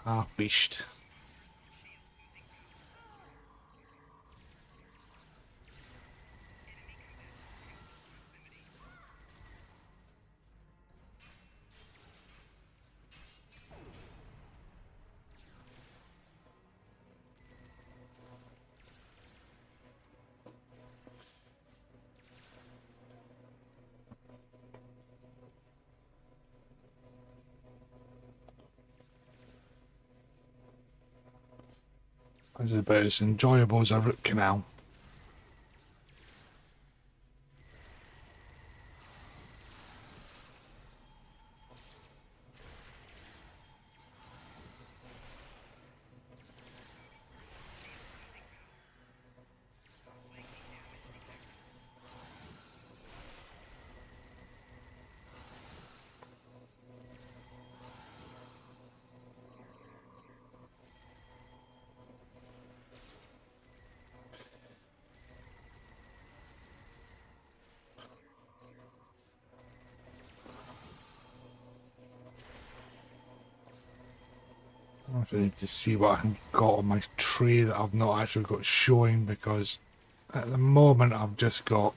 Ah, beast. This is about as enjoyable as a root canal. I need to see what I've got on my tray that I've not actually got showing, because at the moment I've just got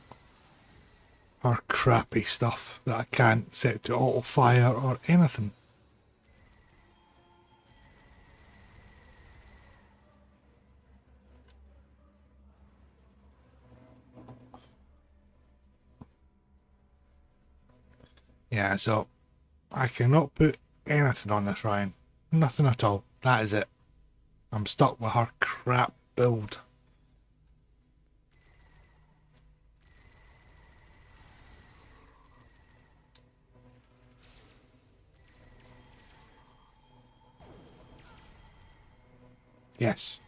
our crappy stuff that I can't set to auto fire or anything. Yeah, so I cannot put anything on this, Ryan. Nothing at all. That is it. I'm stuck with her crap build. Yes.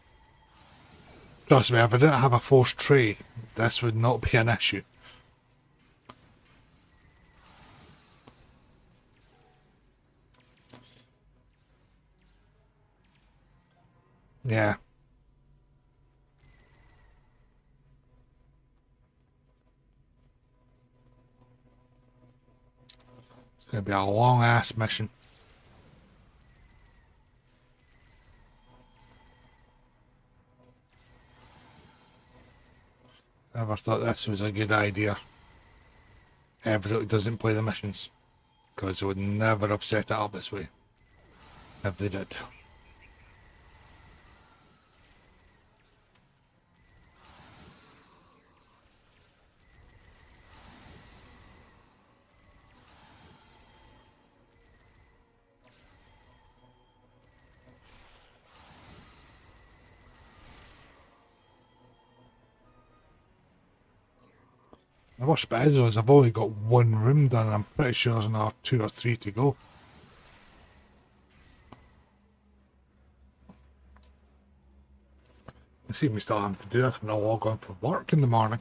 Trust me, if I didn't have a forced tray, this would not be an issue. Yeah. going to be a long ass mission. Never thought this was a good idea. Everybody doesn't play the missions, because they would never have set it up this way if they did. The worst bit is I've only got one room done and I'm pretty sure there's another 2 or 3 to go. I see me still having to do this when I log on for work in the morning.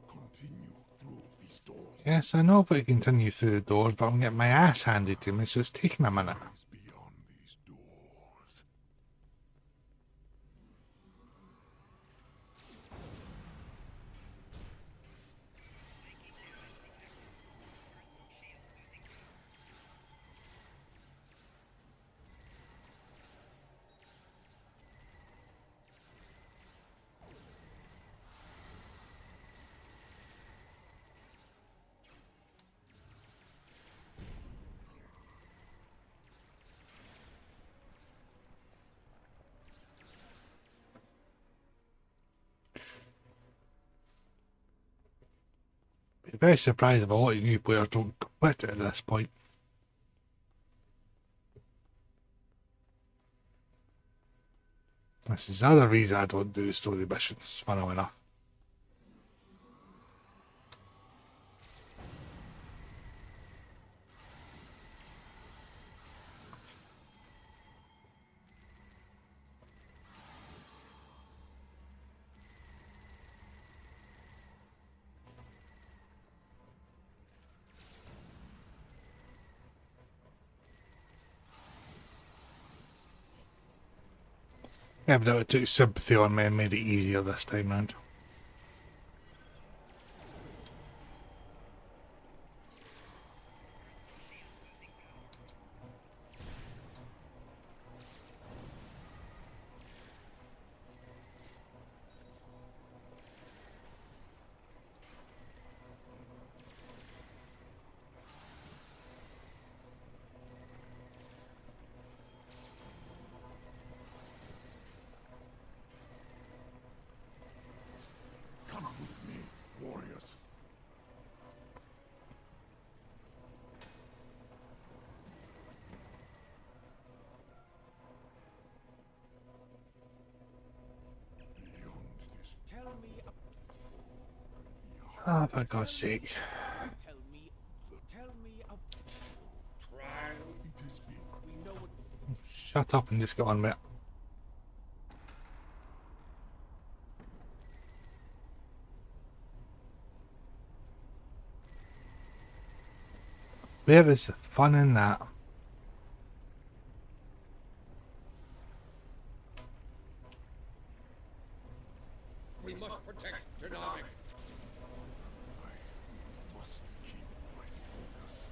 Continue through these doors. Yes, I know if I continue through the doors, but I'm getting my ass handed to me, so it's taking a minute. Beyond these doors. Be very surprised if a lot of new players don't quit at this point. This is the other reason I don't do story missions, funnily enough. Yeah, but it took sympathy on me and made it easier this time round. Come with me, warriors. Beyond this, Tell me, Ah, for God's sake. tell me, trial it has been. we know what. Shut up and just get on with it. Where is the fun in that? We must protect Dynamic. I must keep my focus.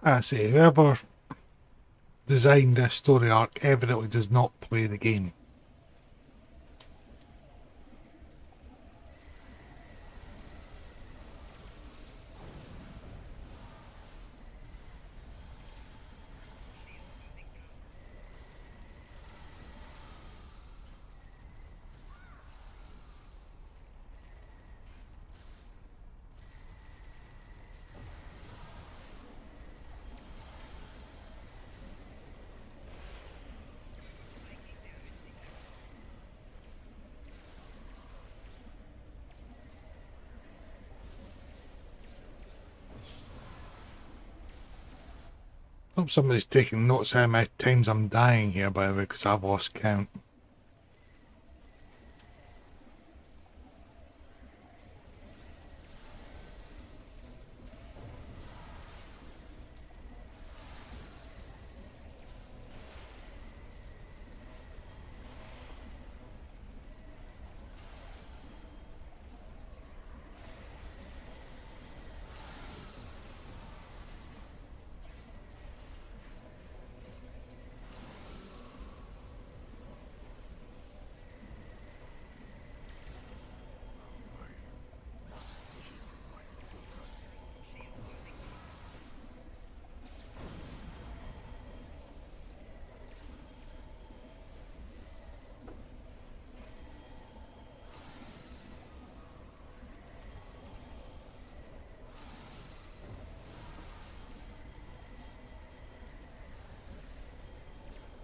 I say, whoever designed this story arc evidently does not play the game. Hope somebody's taking notes how many times I'm dying here, by the way, because I've lost count.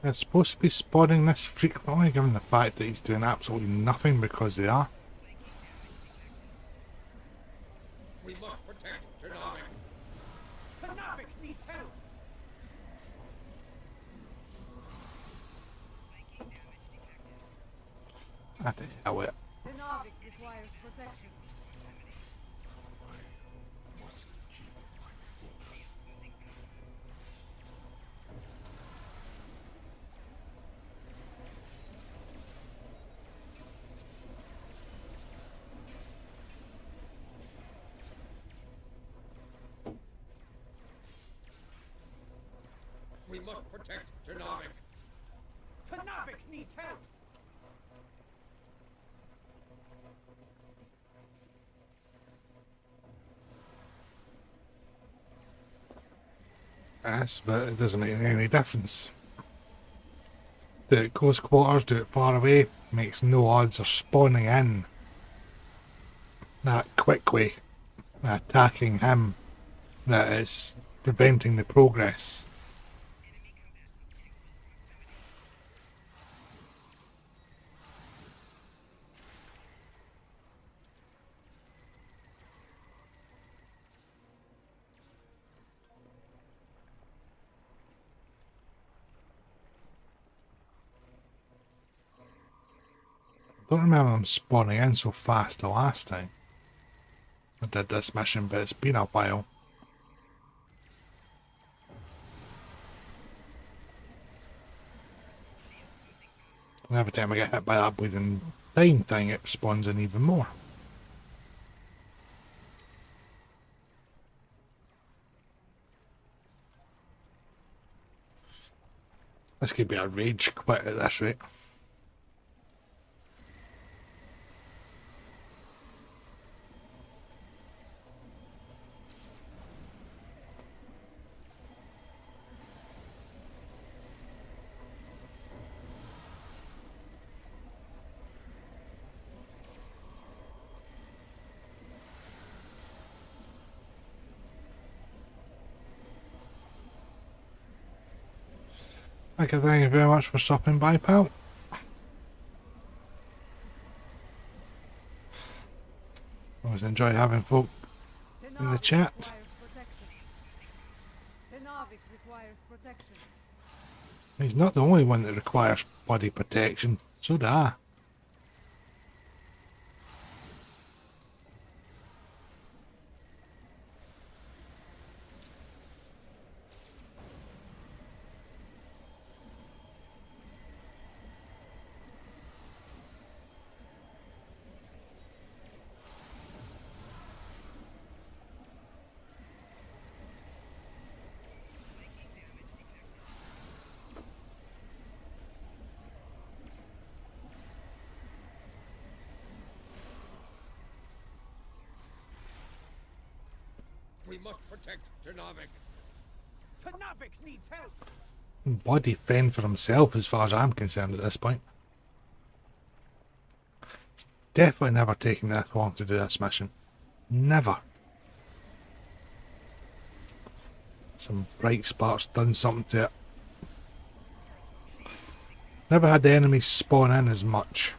They're supposed to be spawning this frequently, given the fact that he's doing absolutely nothing because they are. We must protect Tanavic. Tanavic needs help! I the hell it. The Narvik requires protection. We must protect Tanavic. Tanavic needs help! Yes, but it doesn't make any difference. Do it close quarters, do it far away, makes no odds of spawning in that quickly, attacking him, that is preventing the progress. Don't remember them spawning in so fast the last time I did this mission, but it's been a while. And every time I get hit by that bleeding time thing, it spawns in even more. This could be a rage quit at this rate. Okay, thank you very much for stopping by, pal. Always enjoy having folk in the chat. The Narvik requires protection. He's not the only one that requires body protection, so do I. We must protect Tanavic. Tanavic needs help! Body fend for himself as far as I'm concerned at this point. It's definitely never taken that long to do this mission. Never. Some bright sparks done something to it. Never had the enemies spawn in as much.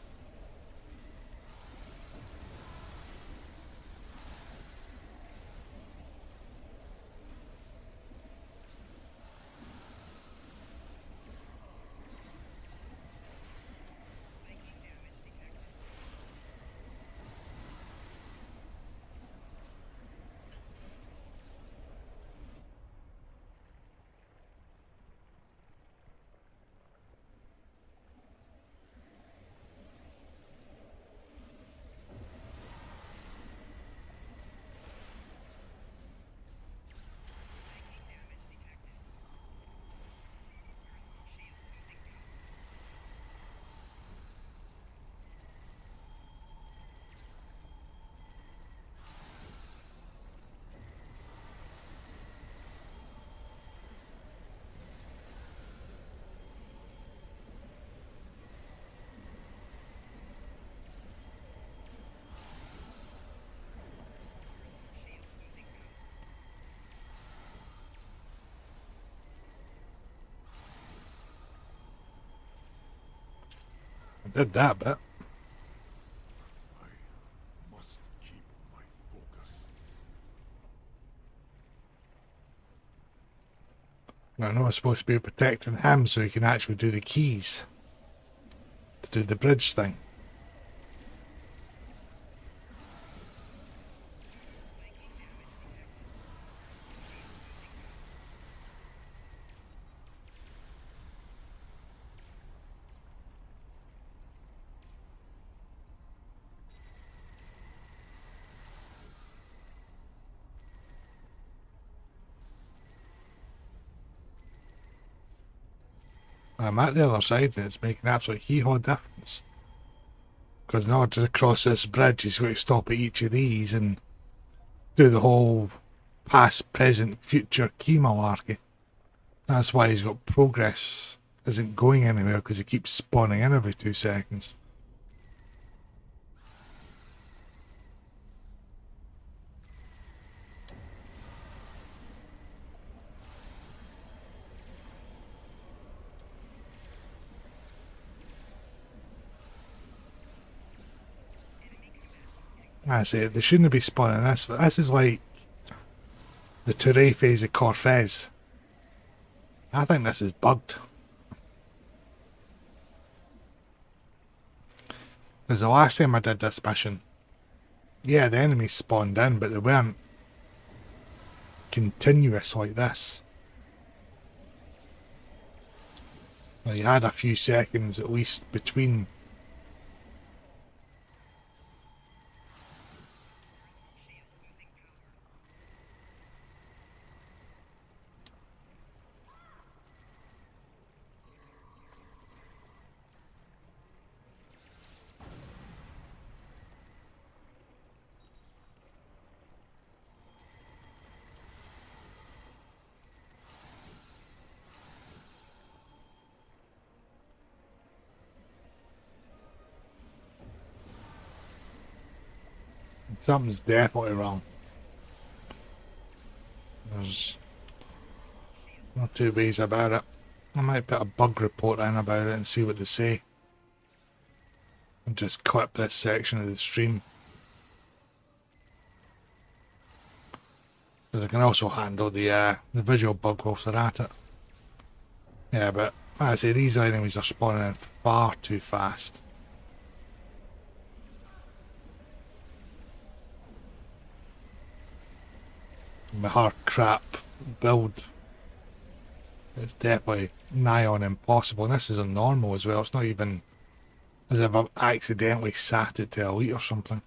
I did that bit. I must keep my focus. I know it's supposed to be protecting him so he can actually do the keys. To do the bridge thing. I'm at the other side and it's making absolute hee-haw difference. Because in order to cross this bridge, he's got to stop at each of these and do the whole past, present, future key malarkey. That's why he's got progress isn't going anywhere, because he keeps spawning in every 2 seconds. I say they shouldn't be spawning this. This is like the Touré phase of Corfez. I think this is bugged. Because the last time I did this mission, yeah, the enemies spawned in, but they weren't continuous like this. Well, you had a few seconds at least between. Something's definitely wrong. There's no two ways about it. I might put a bug report in about it and see what they say. And just clip this section of the stream. Because I can also handle the visual bug whilst they're at it. Yeah, but like I say, these enemies are spawning in far too fast. My hard crap build is definitely nigh on impossible, and this is on normal as well. It's not even as if I've accidentally sat it to elite or something.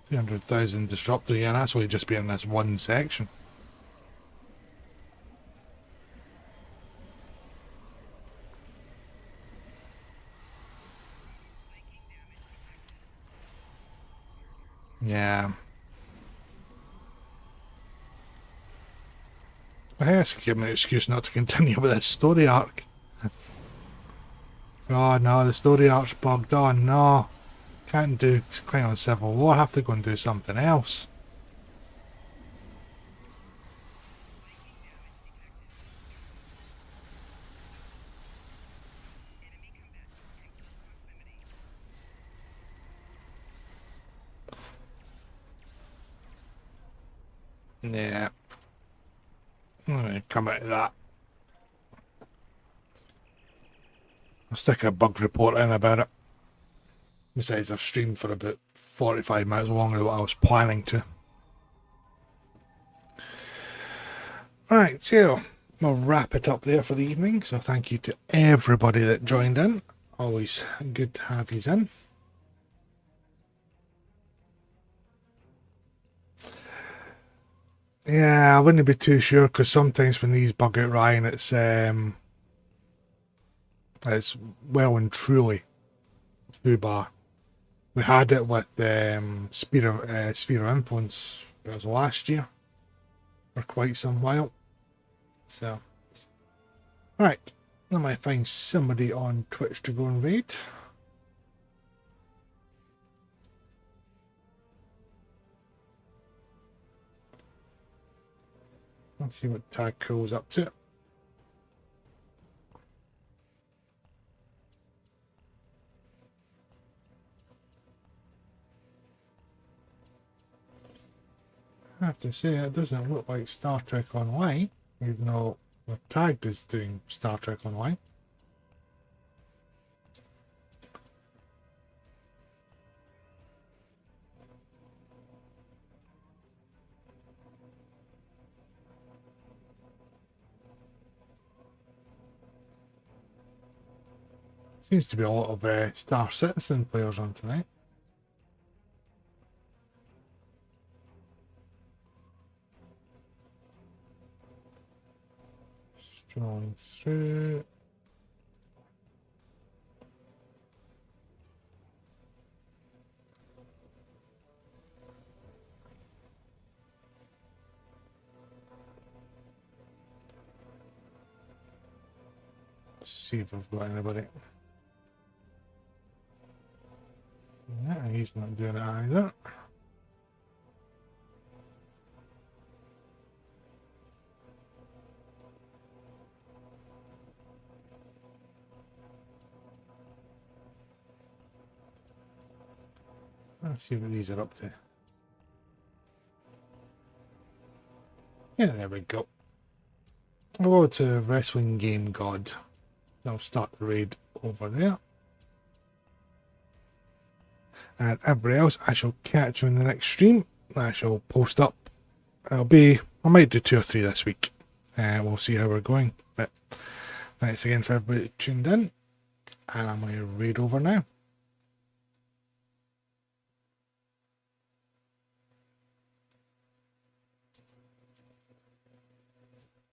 $300,000 disruptor, yeah, and that's only just being in this one section. Yeah. I guess give me an excuse not to continue with this story arc. Oh no, the story arc's bugged. Oh no. Can't do Klingon Civil War, have to go and do something else. Yeah. I'm gonna come out of that. I'll stick a bug report in about it. Besides, I've streamed for about 45 minutes longer than what I was planning to. Right, so we'll wrap it up there for the evening. So thank you to everybody that joined in. Always good to have you in. Yeah, I wouldn't be too sure, because sometimes when these bug out Ryan, it's well and truly foobar. We had it with Sphere of Influence, it was last year, for quite some while. So, right, I might find somebody on Twitch to go and raid. Let's see what Tag Cool's up to. I have to say, it doesn't look like Star Trek Online, even though we're tagged as doing Star Trek Online. Seems to be a lot of Star Citizen players on tonight. Strolling through. Let's see if I've got anybody. Yeah, he's not doing it either. Let's see what these are up to. Yeah, there we go. I'll go to Wrestling Game God. I'll start the raid over there. And everybody else, I shall catch you in the next stream. I shall post up. I might do 2 or 3 this week. We'll see how we're going. But thanks again for everybody that tuned in. And I'm going to raid over now.